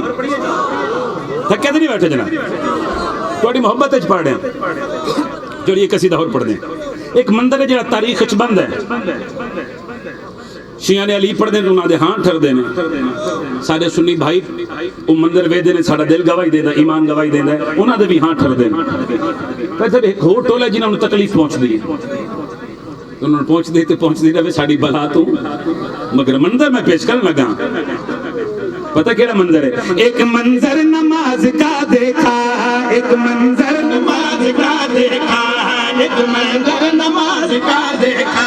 थके तो नहीं बैठे जना थोड़ी मोहब्बत च पढ़ रहे हैं जो ये कसीदा और पढ़ दें एक मंदिर है जो तारीख च बंद है शिया ने अली पढ़ते हैं उन्होंने हाँ ठरते हैं सारे सुन्नी भाई वो मंदिर वेदे ने साड़ा दिल गवाही देता ईमान गवाही देता है उन्होंने भी हाँ ठरते हैं फिर एक होर टोल है जिन्होंने तकलीफ पहुंचती है उन्होंने पहुंचती रहे साड़ी बला तू मगर मंदिर में पेश करने लगा पता क्या मंजर है एक मंजर नमाज का देखा एक मंजर नमाज का देखा एक मंजर नमाज का देखा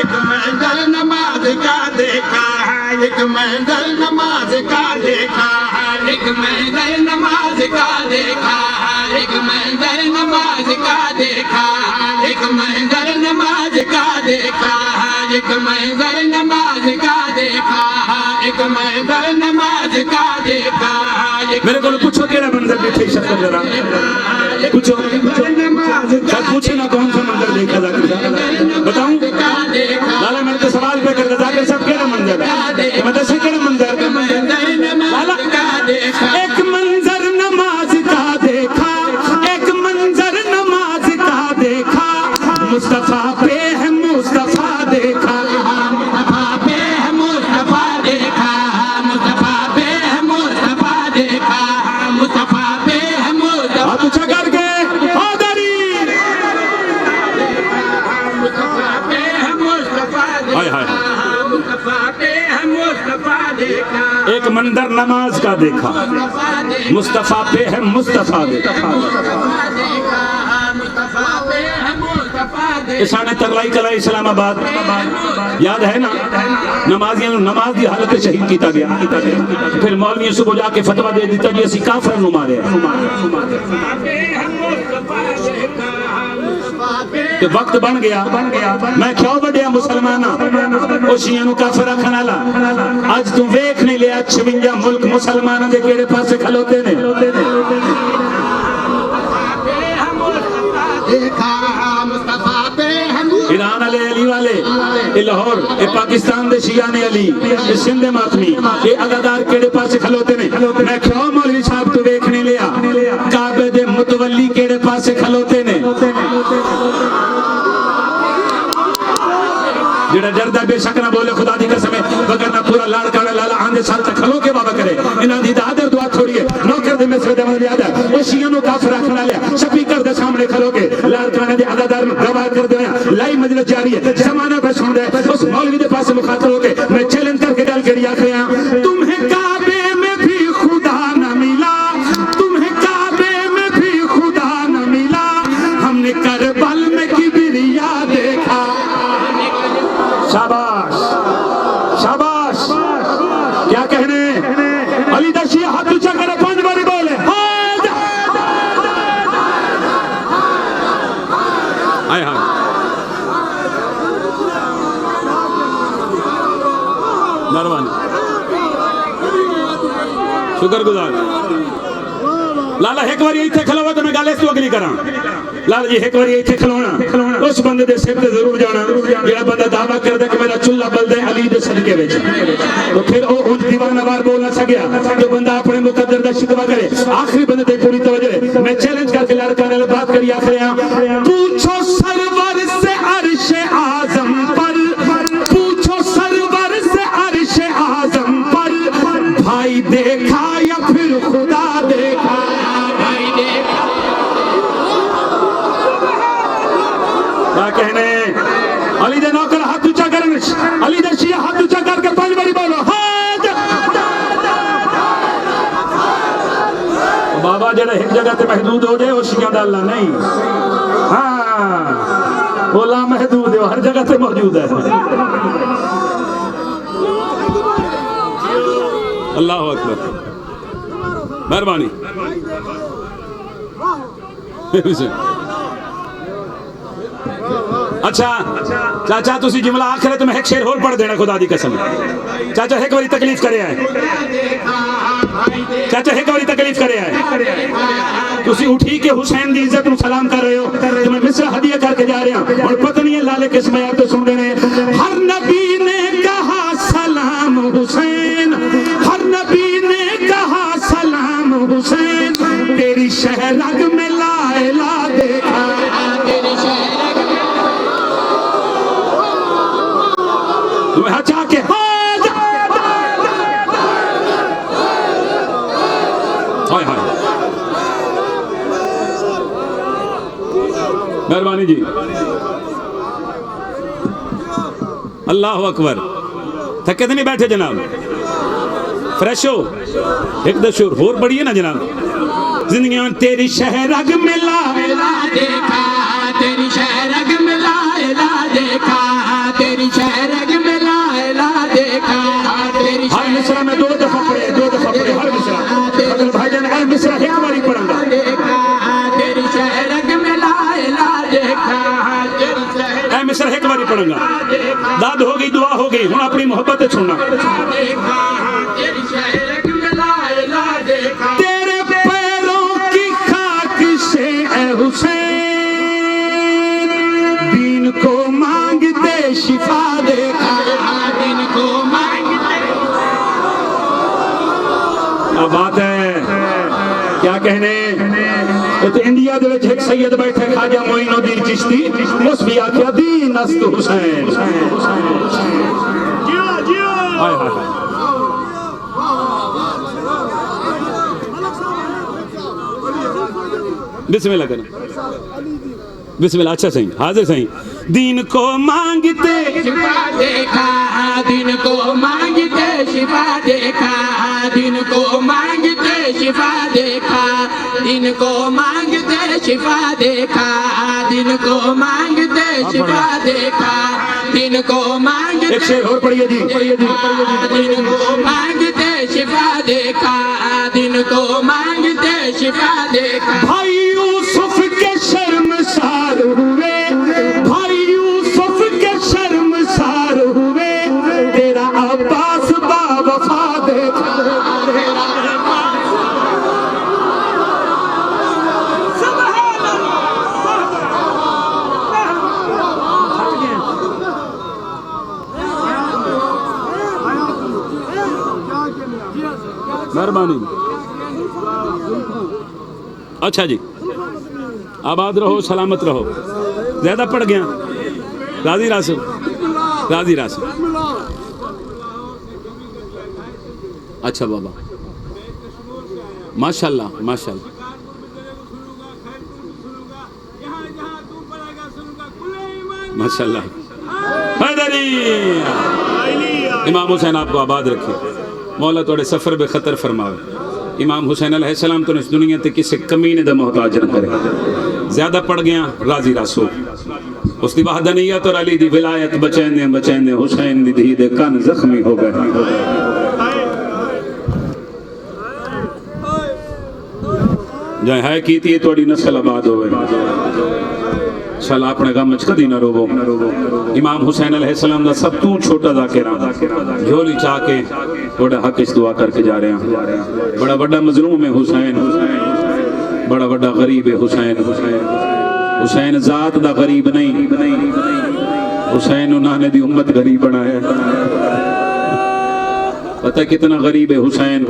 एक मंजर नमाज का देखा एक मंजर नमाज का देखा एक एक मंजर नमाज का देखा, एक मंजर नमाज का देखा, एक मंजर नमाज का देखा, एक मंजर नमाज का देखा, एक मंजर नमाज का देखा। मेरे को पूछो केड़ा मंजर देखे शक्कर जरा पूछो शायद पूछे ना कौन सा मंजर देखा जाकर बताऊं लाला मैंने तो सवाल पे कर जाकर सब केड़ा मंजर है मैं दसे केड़ा मंजर लाला एक मंजर नमाज का देखा, एक मंजर नमाज का देखा, मुस्तफा पे है मुस्तफा देखा, मुस्तफा पे है मुस्तफा देखा, मुस्तफा पे है मुस्तफा देखा, मुस्तफा पे है मुस्तफा। हाथ ऊंचा करके आदरी मुस्तफा पे है मुस्तफा हाय हाय देखा, मुस्तफा पे है मुस्तफा देखा, एक मंजर नमाज का देखा, मुस्तफा पे है मुस्तफा देखा। मुस्तफा पे है मुस्तफा देखा। किसान तरलाई कला इस्लामाबाद याद है ना नमाजियां नमाज की हालत शहीद किया गया फिर मौलवी सुबह जाके फतवा दे दिता जी असि काफिर नु मारे ते वक्त बन गया मैं क्यों बढ़िया मुसलमाना ओ शियां नु काफिर आखण वाला आज तू वेख नहीं लिया 56 मुल्क मुसलमानां दे केड़े पासे खलोते ने देखा मुस्तफा पे है ईरान वाले अली वाले ये लाहौर ये पाकिस्तान दे शिया ने अली ये सिंध दे मातमी ये अदादार केड़े पासे खलोते ने मैं क्यों मौलवी साहब तो देखने लिया काबे दे मुतवल्ली केड़े पासे खलोते ने जेड़ा डरदा बेशक ना बोले खुदा दी कसम वगरना पूरा लाड़का लाला आंदे साल तक खलो के बाबा करे इना दी दादर दुआ छोड़िए नौकर दे मिस्र दे मदद याद ओ शिया नु काफिर रखना लिया स्पीकर दे सामने खलोगे लाड़का दे अदादार गवाह कर दे लाई मजलिस जारी है जमाना पे सुन दे उस मौलवी दे पास मुखातब होके मैं चैलेंज करके गल करी आखिया तुम्हें काबे में भी खुदा न मिला, तुम्हें काबे में भी खुदा न मिला, हमने करबल में किबरिया देखा। शाबाश शाबाश क्या कहने अली दशी हाथ ऊंचा करे 5 बारी बोले हाय हाय मेहरबानी शुक्रगुजार लाला एक बार इत्थे खलोवा तो मैं गल इस तो अगली करा लाल जी एक बार इत्थे खलोना उस बंदे दे सिर ते जरूर जाना जेड़ा बंदा दावा करदा कि मेरा चुल्ला बलदा अली दे सदके विच तो फिर ओ उन दीवाना बार बोल ना सकिया जो बंदा अपने मुकद्दर दा शिकवा करे आखिरी बंदे ते पूरी तवज्जो मैं चैलेंज करके लड़का नाल बात करी आखिया पूछो सरवर से अर्श आजम पर, पूछो सरवर से अर्श आजम पर भाई देखा या फिर खुदा देखा, भाई देखा क्या कहने अली दे नौकर हाथ ऊंचा कर अली दे शिया हाथ ऊंचा करके 5 बारी बोलो हाथ बाबा जेड़ा एक जगह पे महदूद हो जाए वो शिया दा अल्लाह नहीं हाँ वो ला महदूद है हर जगह पे मौजूद है अल्लाह अकबर मेहरबानी अच्छा चाचा तुसी जुमला आखिर तो मैं एक शेर होर पढ़ देना खुदा दी कसम चाचा एक बारी तकलीफ करे आए चाचा एक बारी तकलीफ करे आए तुसी उठी के हुसैन दी इज्जत नु सलाम कर रहे हो तो मैं मिस्र हदिया करके जा रहा हूं और पता नहीं है लाले किस में तो सुन रहे हैं हर नबी ने कहा सलाम हुसैन, हर नबी ने कहा सलाम हुसैन, तेरी शहरग में ला इला देखा, तेरी शहरग में तुम्हें हचा के हाय हाय मेहरबानी जी अल्लाह अकबर थके तो नहीं बैठे जनाब फ्रेश हो एक दशूर होर बढ़िए ना जनाब जिंदगी में तेरी शहरग में ला देखा, तेरी शहरग में ला देखा, तेरी शहरग में ला देखा, तेरी हर मिसरा में 2 दफा पढ़े हर मिसरा मिसरा एक बारी पढ़ूंगा। दाद हो गई, दुआ हो गई, हूँ अपनी मोहब्बत सुनना। तेरे पैरों की खाक से ए हुसैन दीन को मांगते शिफा देखा, दीन को मांगते। अब बात है क्या कहने, तो इंडिया दे विच एक सैयद बैठे ख्वाजा मोइनुद्दीन चिश्ती, उस भी आख्या दीन अस्त हुसैन। हाय हाय बिस्मिल्लाह करना, बिस्मिल्लाह। अच्छा सही, हाजिर सही। दीन को मांगते शिफा देखा, दिन को मांगते शिफा देखा, दिन को मांगते शिफा देखा, दिन को मांगते शिफा देखा, दिन को मांगते शिफा देखा, दिन को मांगते। एक शेर और पढ़िए जी। दिन को मांगते शिफा देखा, दिन को मांगते शिफा देखा। भाई यूसुफ के शर्मसार हुए, भाई यूसुफ के शर्मसार हुए, तेरा अब्बास बावफा देखा। मेहरबानी। अच्छा जी, आबाद रहो, सलामत रहो। ज्यादा पड़ गया, राजी रासो, राजी रासो। अच्छा बाबा, माशाल्लाह माशाल्लाह। माशाल्लाह। इमाम हुसैन आपको आबाद रखे, मौला तोड़े सफर बे खतर फरमावे। इमाम हुसैन अलैहिस्सलाम तो इस दुनिया ते किसी कमीने दा मोहताज न करे। ज्यादा पड़ गया, राजी रासो। उसकी वहदानियत और अली दी विलायत बचैंदे बचैंदे हुसैन दी धी दे कान जख्मी हो गए। जय है कीती तोड़ी नस्ल आबाद होवे। चल अपने गम च कदी ना रोवो। इमाम हुसैन अलैहिस्सलाम दा सब तू छोटा ज़ाकिरा झोली चा के थोड़ा हक इस दुआ करके जा रहे हैं। बड़ा बड़ा मजलूम है हुसैन, बड़ा बड़ा गरीब है हुसैन। हुसैन जात दा गरीब नहीं, हुसैन उन्होंने दी उम्मत गरीब बनाया। पता कितना गरीब है हुसैन।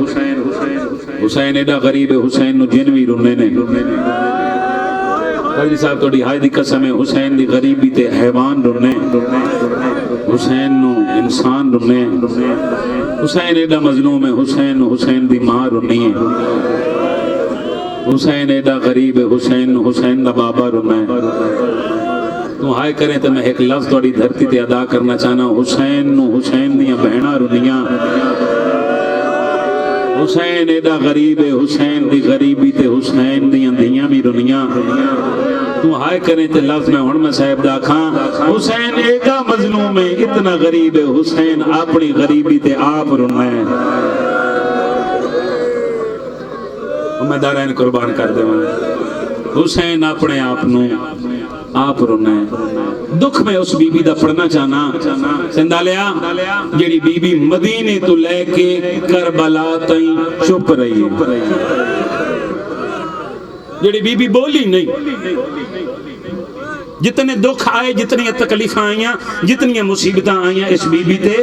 हुसैन एडा गरीब है, हुसैन नु जिन भी रुने ने। काजी साहब तोड़ी हाय दी कसम है, हुसैन दी गरीबी ते हैवान रुने, हुसैन नु इंसान रुने। हुसैन एडा मजलूम है, हुसैन हुसैन दी मां रुनी है। हुसैन एडा गरीब है, हुसैन हुसैन दा बाबा रुना है। तू हाय करें तो मैं एक लफ्ज थोड़ी धरती ते अदा करना चाहना। हुसैन नु हुसैन दियां बहना रुनियां। हुसैन एडा गरीब है, हुसैन दी गरीबी ते हुसैन दियां धियां भी रुनियां। तू हाय करें ते लफ्ज में हुण मैं साहब दा खां। हुसैन एडा मजलूम है, इतना गरीब है, हुसैन अपनी गरीबी ते आप रुना है। मैं दारैन कुर्बान कर देवां। हुसैन अपने आप नू आप रोना है। दुख में उस बीबी दा पढ़ना चाहना संदालिया, जेड़ी बीबी मदीने तो लेके करबला ताईं चुप रही है, जेड़ी बीबी बोली नहीं। जितने दुख आए, जितनी तकलीफा आईया, जितनी मुसीबत आईया, इस बीबी ते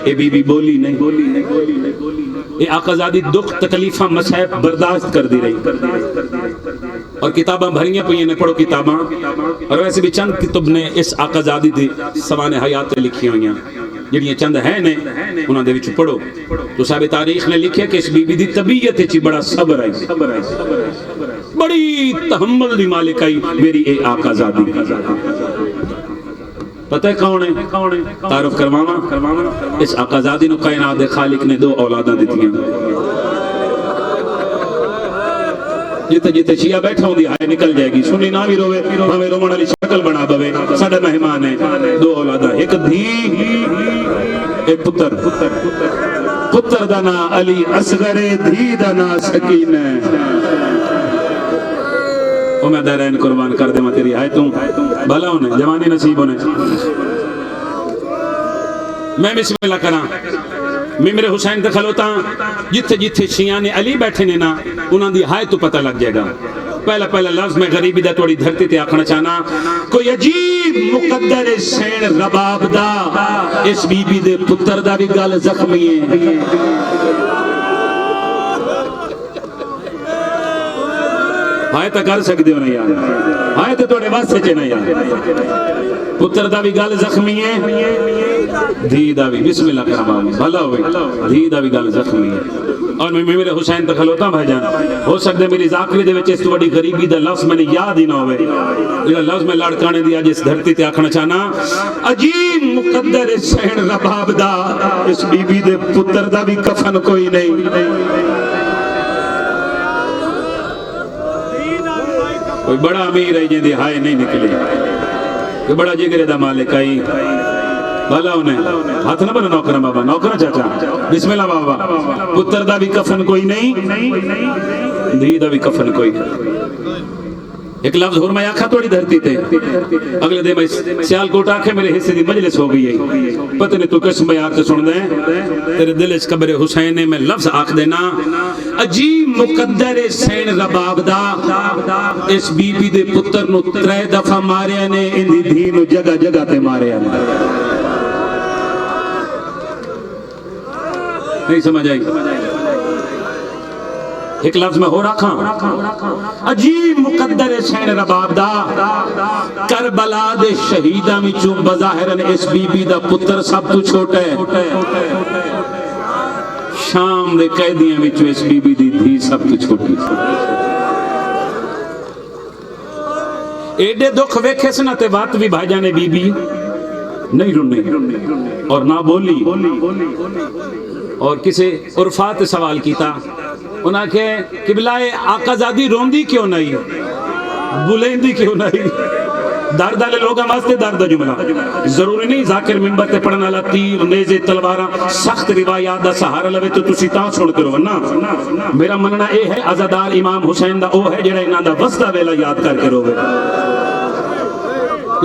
ये बीबी बोली नहीं। ये आकाजादी दुख तकलीफा मसैब बर्दाश्त कर दी रही। और किताबा भरियां पई ने, पढ़ो किताबा। और वैसे भी चंद किताब ने इस आकाजादी दी सवाने हयात लिखी हुई, जिहड़ियां चंद है ने उन्हां दे विच पढ़ो तो साहब तारीख ने लिखिया कि इस बीबी दी तबीयत च बड़ा सब्र है, बड़ी तहम्मुल दी मालिक आई मेरी ए आकाजादी। पता है कौन है? तारुफ करवावा। इस आकाजादी नु कायनात दे खालिक ने 2 औलादा दित्तियां। जिते जिते शिया बैठा होंदी हाय निकल जाएगी, सुनी ना भी रोवे, भावे रोवण वाली शक्ल बना दवे। साडा मेहमान है, 2 औलादा, एक धी एक पुत्र। पुत्र दा ना अली असगर, धी दा ना सकीना। मैं दारैन कुर्बान कर देवां तेरी हाय तू भला होने जवानी नसीब होने मैं बिस्मिल्लाह करा मैं मेरे हुसैन ते खलोता जिथे जिथे शिया ने अली बैठे ने ना उन्हां दी हाय तो पता लग जाएगा पहला पहला लफ्ज मैं गरीबी दा थोड़ी धरती ते आखना चाहना कोई अजीब मुकद्दर सैन रबाब दा इस बीबी दे पुत्र दा भी गल जख्मी है हाय तो कर सकते हो ना यार हाय तो थोड़े वास्ते च ना यार पुत्र दा भी गल जख्मी है धी दा भी बिस्मिल्लाह करा बाबू भला होवे धी दा भी गल जख्मी है और मैं मेरे हुसैन ते खलोता भाईजान हो सकदे मेरी ज़ाकरी दे विच इस बड़ी गरीबी दा लफ्ज़ मैंने याद ही ना होवे जेड़ा लफ्ज़ मैं लड़काने दी अज इस धरती ते आखना चाहना अजीब मुकद्दर सैन रबाब दा इस बीबी दे पुत्र दा भी कफन कोई नहीं कोई बड़ा अमीर है जिंदी हाय नहीं निकली कोई बड़ा जिगरे दा मालिक आई भला उन्हें हाथ ना बना नौकरा बाबा नौकरा चाचा बिस्मिल्लाह बाबा पुत्र दा भी कफन कोई नहीं धी दा भी कफन कोई एक लफ्ज होर मैं आखा थोड़ी धरती ते अगले दिन मैं सियालकोट आखे मेरे हिस्से दी मजलिस हो गई है पता नहीं तू किस बयान से सुन दे तेरे दिल च कब्र हुसैन ने मैं लफ्ज आख देना अजीब मुकद्दर सैन रबाब दा इस बीबी दे पुत्र नु 3 दफा मारिया ने इंदी धी नु जगह जगह ते मारिया ने नहीं समझ आई एक लफ्ज में हो रखा अजीब मुकद्दर सैन रबाब दा करबला दे शहीदां विचों बज़ाहिरन इस बीबी दा पुत्र सब तो छोटा है शाम दे कैदियां विचों इस बीबी दी धी सब तो छोटी एडे दुख वेखे सना ते बात भी भाईजान ने बीबी नहीं रुनी और ना बोली और किसे उर्फात सवाल कीता उन्हें के किबलाए आकाजादी रोंदी क्यों नहीं बुलेंदी क्यों नहीं दर्द वाले लोग वास्ते दर्द जुमला जरूरी नहीं जाकिर मिंबर ते पढ़ने वाला तीर नेज़े तलवारा सख्त रिवायात दा सहारा लवे तो तुसी तां सुन करो ना मेरा मनना ए है अज़ादार इमाम हुसैन दा ओ है जेड़ा इन्हां दा वसदा वेला याद करके रोवे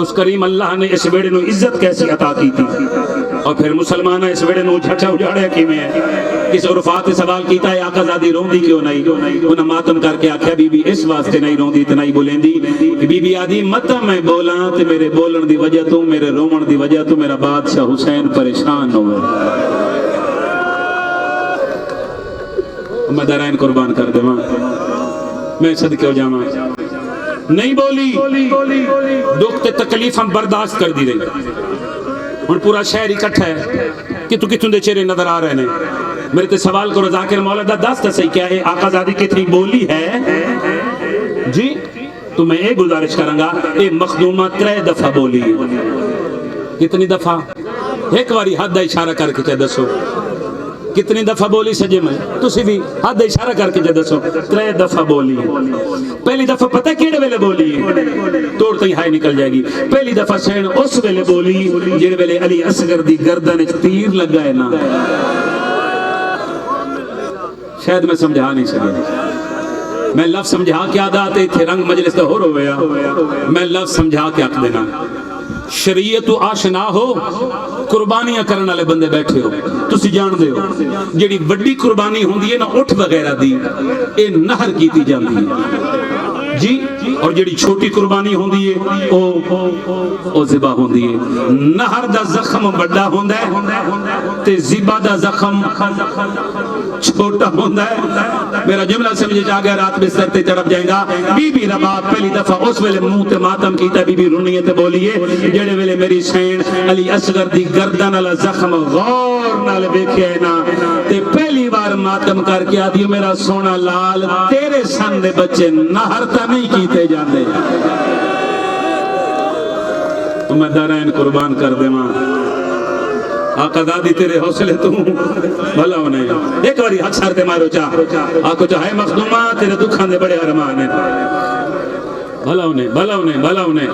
उस करीम अल्लाह ने इस वेड़े नु इज्जत कैसी अता की थी और फिर मुसलमान इस वेड़े नु झटा उजाड़े किवें है किस उर्फात सवाल कीता है आकाजादी रोंदी क्यों नहीं उन्हें मातम करके आख्या बीबी इस वास्ते नहीं रोंदी ते नहीं बोलेंदी बीबी आदि मत मैं बोला ते मेरे बोलन दी वजह तो मेरे रोमन दी वजह तो मेरा बादशाह हुसैन परेशान होवे मैं दराइन कुर्बान कर देवां मैं सदके हो जावां नहीं बोली दुख ते तकलीफ हम बर्दाश्त कर दी रही हुण पूरा शहर इकट्ठा है कि तू कितों दे चेहरे नजर आ रहे ने मेरे ते सवाल करो जाकिर मौला दा दस ते सही क्या है आकाजादी कितनी बोली है जी तो मैं एक गुजारिश करूंगा ये मखदूमा 3 दफा बोली कितनी दफा एक बारी हाथ दा इशारा करके चे दसो कितनी दफा बोली सजे में तुसी भी हाथ दा इशारा करके चे दसो 3 दफा बोली पहली दफा पता केड़े वेले बोली तोड़ तई हाय निकल जाएगी पहली दफा सैन उस वेले बोली जेड़े वेले अली असगर दी गर्दन विच तीर लगा है ना शायद मैं समझा नहीं सके मैं लफ्ज समझा के आदा ते इथे रंग मजलिस तो हो रोया मैं लफ्ज समझा के आख देना शरीयत आशना हो कुर्बानियां करने वाले बंदे बैठे हो तुसी जानदे हो जेड़ी वड्डी कुर्बानी हुंदी है ना उठ वगैरह दी ए नहर कीती जांदी है जी और जेड़ी छोटी कुर्बानी होंदी है ओ ज़िबा होंदी है नहर दा जख्म बड़ा होंदा है ते ज़िबा दा जख्म छोटा होंदा है मेरा जुमला समझ आ गया रात बिस्तर ते तरफ जाएगा बीबी रबाब पहली दफा उस वेले मुंह ते मातम कीता बीबी रुनी ते बोलिए जेड़े वेले मेरी सैन अली असगर दी गर्दन वाला जख्म गौर नाल वेखिया ना ते पहली बार मातम करके आदी मेरा सोना लाल तेरे सन दे बच्चे नहर ता नहीं कीते जांदे तो मैं दरैन कुर्बान कर देवां आकाज़ादी तेरे हौसले तू भला होने एक बारी हाथ सर ते मारो चा आको चाहे मखदूमा तेरे दुखां दे बड़े अरमान है भला होने भला होने भला होने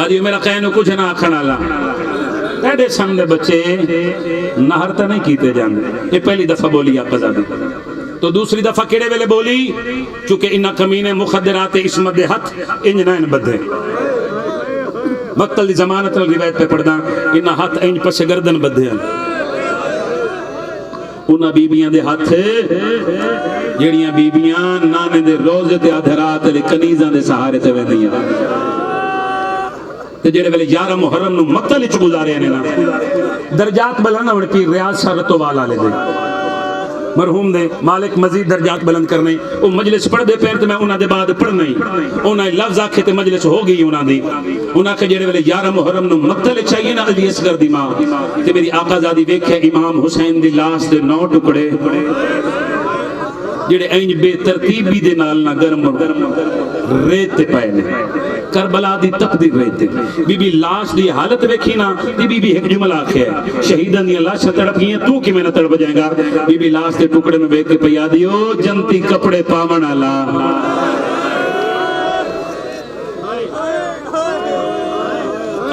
आज मेरा कहने कुछ ना आखण वाला तेरे सामने बच्चे नहर ता नहीं कीते जांदे ये पहली दफा बोली आकाज़ादी तो दूसरी दफा केड़े वेले बोली चूंकि इन्ना कमीने मुखदरात इस्मत दे हथ इंज ना बदे मक्तल दी जमानत वाली रिवायत पे पढ़दा इन्हां हाथ इंज पछे गर्दन बद्धे हैं उन्हां बीबियां दे हाथ जेड़ियां बीबियां नाने दे रोजे ते आधी रात ले कनीज़ां दे सहारे ते वेंदियां ते जेड़े वेले 11 मुहर्रम नु मक्तल विच गुजारे ने ना दर्जात बुलंद होण की रियाज शरतो वाला ले दे मरहूम दे मालिक मजीद दर्जात बुलंद करने वो मजलिस पढ़दे पैर ते मैं उन्हां दे बाद पढ़ना ही उन्हां लफ्ज आखे ते मजलिस हो गई उन्हां दी उन्हां के जेड़े वेले 11 मुहर्रम नु मक्तल चाहिए ना अली असगर दी मां ते मेरी आकाजादी वेखे इमाम हुसैन दी लाश दे 9 टुकड़े जेड़े इंज बेतरतीबी दे नाल ना गरम रेत ते पए ने करबला दी तकदीर रेत बीबी लाश दी हालत वेखी ना बीबी एक जुमला आखे शहीदां दी लाश तड़प गई तू किवें ना तड़प जाएगा बीबी लाश दे टुकड़े में वेख के पिया दियो जनती कपड़े पावण वाला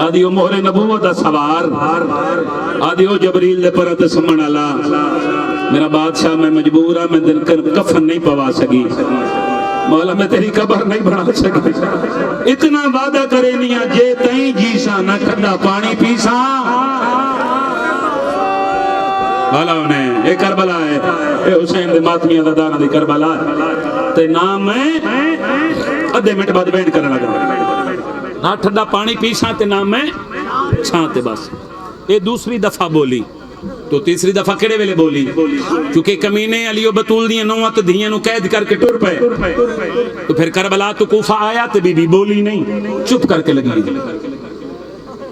आदियो मोहरे नबूवत दा सवार आदियो जबरील दे पर ते सुमण वाला मेरा बादशाह मैं मजबूर हां मैं दिन कफन नहीं पवा सकी मौला मैं तेरी कब्र नहीं बना सकी इतना वादा करे निया जे तई जीसा ना ठंडा पानी पीसा वाला ने ए करबला है ए हुसैन दे मातमियां दा दाना दी करबला ते नाम है आधे मिनट बाद बैंड करने लगा ना ठंडा पानी पीसा ते नाम है छाते बस ये दूसरी दफा बोली तो तीसरी दफा केड़े वेले बोली क्योंकि कमीने अलियो बतूल दियां नौवां ते धियां नु कैद करके टुर पे तो फिर करबला तो कूफा आया ते बीबी बोली नहीं चुप करके लगी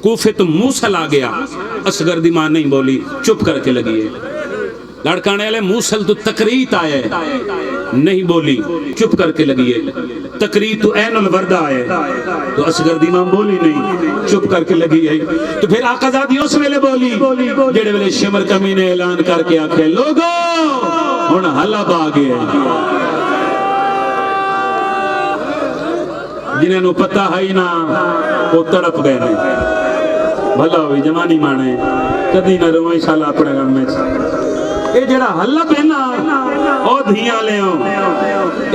कूफे तो मूसल आ गया असगर दी मां नहीं बोली चुप करके लगी है लड़काने वाले मूसल तो तकरीत आए नहीं बोली चुप करके लगी है तकरीत तो ऐनुल वर्दा आए तो असगर दी मां बोली नहीं चुप करके लगी है तो फिर आकाजादी उस वेले बोली जेड़े वेले शिमर कमी ने ऐलान करके आखे लोगो हुन हलब आ गया जिन्हें नु पता है ही ना वो तड़प गए ने भला हुई जवानी माने कदी ना रोवे साला अपने गम में ए जेड़ा हल्लब है ना ओ धियां लेओ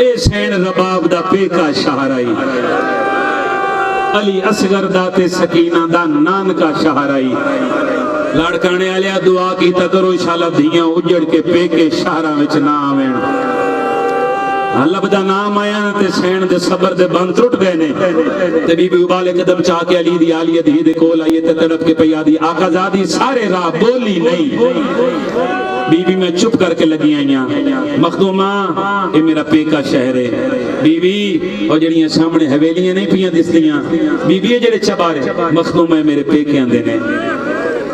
ए सैन रबाब दा पेका शहराई अली असगर दा ते सकीना दा नानका शहराई लाड़काने वालिया दुआ कीता करो इंशाअल्लाह धियां उजड़ के पेके शहरां विच ना आवेण हल्लब दा नाम आया ते सैन दे सबर दे बंद टुट गए ने ते बीबी उबाले कदम चा के अली दी आलिया धी दे कोल आई ते तड़प के पिया दी आकाजादी सारे राह बोली नहीं बीबी मैं चुप करके लगी आईया मखदूमा ये मेरा पेका शहर है बीबी और जड़ियां सामने हवेलियां नहीं पियां दिसदियां बीबी ये जेड़े चबारे मखदूमा मेरे पेके आंदे ने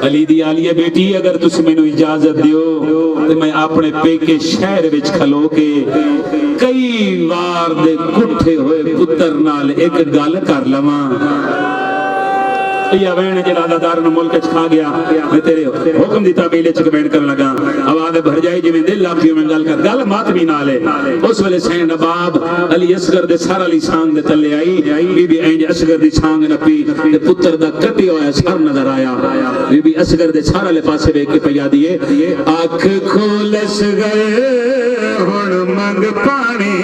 अली दी आलिया बेटी अगर तुस मैनू इजाजत दियो ते मैं अपने पेके शहर विच खलो के कई बार दे कुठे होए पुत्र नाल एक गल कर लवां या वैन जेड़ा अदादार नु मुल्क च खा गया मैं तेरे हुक्म दी ताबील च बैन करन लगा आवाज भर जाई जिवें दिल लाखियों में गल कर गल मातमी नाल है उस वेले सैन नवाब अली असगर दे सारा अली सांग दे तले आई बीबी इंज असगर दी सांग नपी ते पुत्र दा कटी होया सर नजर आया बीबी असगर दे सारा ले पासे वेख के पिया दिए अख खोलस गए हुन मंग पानी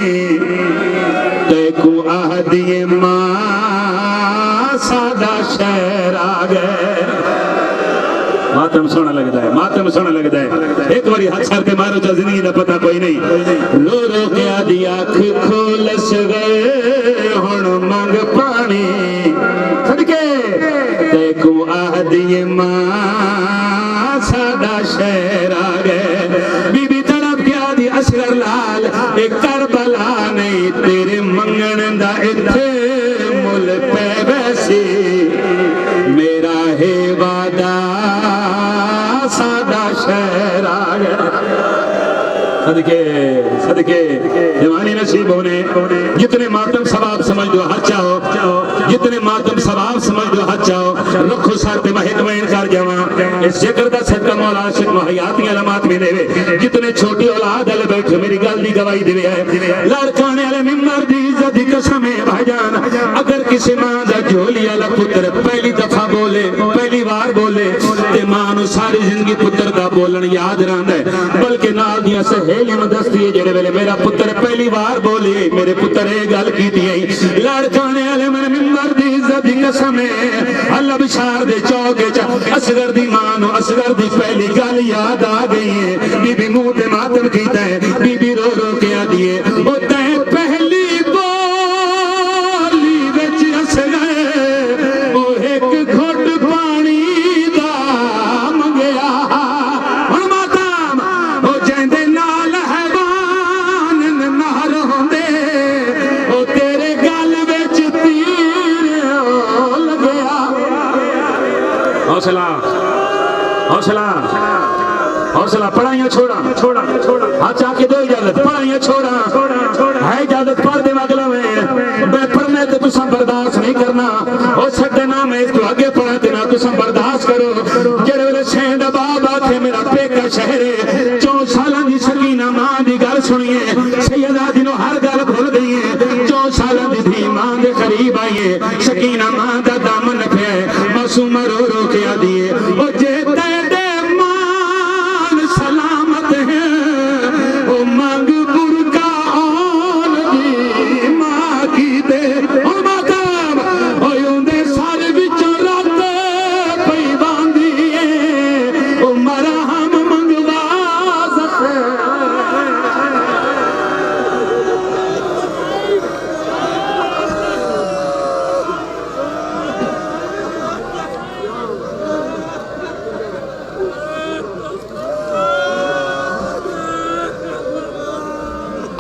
ते को आह दिए मां सादा शहर आ गए मातम सोना लगता है मातम सोना लगता है एक बारी हाथ सर के मारो तो जिंदगी का पता कोई नहीं रो रो के आदि आँख खोलस गए हुण मंग पानी सदके देखो आदि मां सादा शहर आ गए बीबी तड़प के आदि असगर लाल एक करबला नहीं तेरे मंगन दा इत्थे मुल पे वैसी मेरा है वादा सादा शहर आ गया सदके सदके जवानी नसीब होने जितने मातम सवाब समझ दो हज चाहो जितने मातम सवाब समझ दो हज चाहो रखो साथ वहिद में कर जावा इस जिक्र दा सदका मौला आशिक मुहैयाती अलमात में देवे जितने छोटी औलाद अल बैठे मेरी गल दी गवाही देवे है लड़काने वाले मिंबर दी इज्जत दी कसम है भाईजान अगर किसी मां दा झोली वाला पुत्र पहली दफा बोले पहली बार बोले ते मां नु सारी जिंदगी पुत्र दा बोलन याद रहंदा है बल्कि नाल दियां सहेलियां दसदी है जेड़े वेले मेरा पुत्र पहली बार बोले मेरे पुत्र ए गल कीती है लड़काने वाले मेरे मिंबर दी दी कसम अल्लाह बिशार दे चौके च असगर दी मां नु असगर दी पहली गल याद आ गई है। बीबी मुंह ते मातम कीता है, बीबी रो रो के आदी है ओ तैं पहली बोली विच असगर ओ एक घुट पानी दा मंगया। हुण मातम ओ जैंदे नाल हैवान ना रोंदे ओ तेरे गल विच तीर लगया। हौसला हौसला हौसला, पढ़ाइयाँ छोड़ा छोड़ा छोड़ा, हाथ आके दो इजाजत, पढ़ाइयाँ छोड़ा है इजाजत पढ़ दे अगला में मैं पढ़ना तो तुसा बर्दाश्त नहीं करना और सटे ना मैं इसको आगे पढ़ा देना तुसा बर्दाश्त करो। जेड़े वेले सेंध बाबा थे मेरा पेका शहरे 4 साल दी सकीना मां दी गल सुनिए सैयदा जी नो हर गल भूल गई है। 4 साल दी धी मां दे करीब आई है, सकीना मां दा दामन नफिया है, मासूमा रो रो के आदी है ओ जे तेरे मान सलामत है ओ मंग बुरका ऑन दी मां की दे ओ मातम ओ उंदे साल विचों रात पई बांधी है ओ मरा हम मंगवा सके।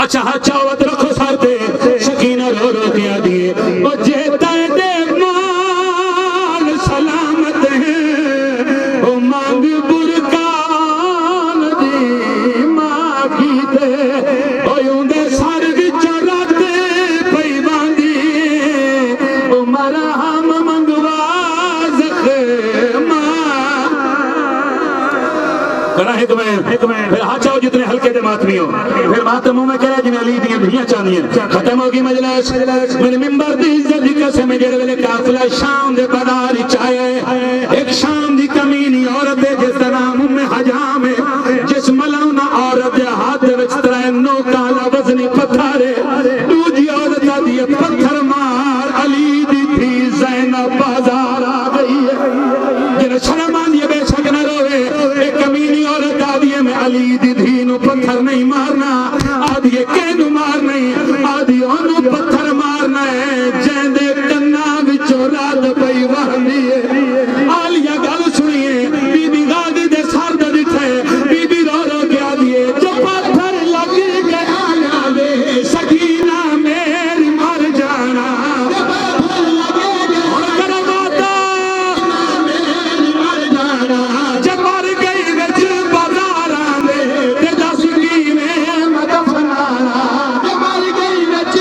अच्छा हाँ चावत रखो साथे शकीना रो रो के आदी है ओ जे तेरे मान सलामत है ओ मांग बुरकान दी मां की दे ओ उंदे सर विचों रात पई बांधी ओ मरा हम मंगवा ज़ख्मा। करा एक में फिर हाथ चाहो जितने हल्के दे मातमी हो फिर मातमों में करे जिन्हें अली दियां धियां चांदियां खत्म होगी मजलिस मेरे मिंबर दी इज्जत दी कसम जेड़े वेले काफिला शाम दे बाजार विच आए एक शाम दी कमीनी औरत है जिसदा नाम उम्मे हजाम है जिस मलौना औरत दे हाथ दे विच 3 नोकां दा वजनी पत्थर है दूजी औरत दी पत्थर मार अली दी थी ज़ैनब बाजार आ गई है जिन्हें शर्म आंदी है बेशक न रोवे एक कमीनी औरत आदी है मैं अली दी धी नु पत्थर नहीं मारना आदी है केनू मार नहीं आदी ओनू पत्थर मारना है जेंदे कन्ना विचों रात पई वहंदी है। आलिया गल सुनिए बीबी गादी दे सर दा दिखे बीबी रो रो के आदी है जो पत्थर लग गया ना वे सकीना मेरी मर जाना और करो माता मेरी मर जाना जब मर गई विच बाजारां दे ते दस कीवें मदफनाना जब मर गई विच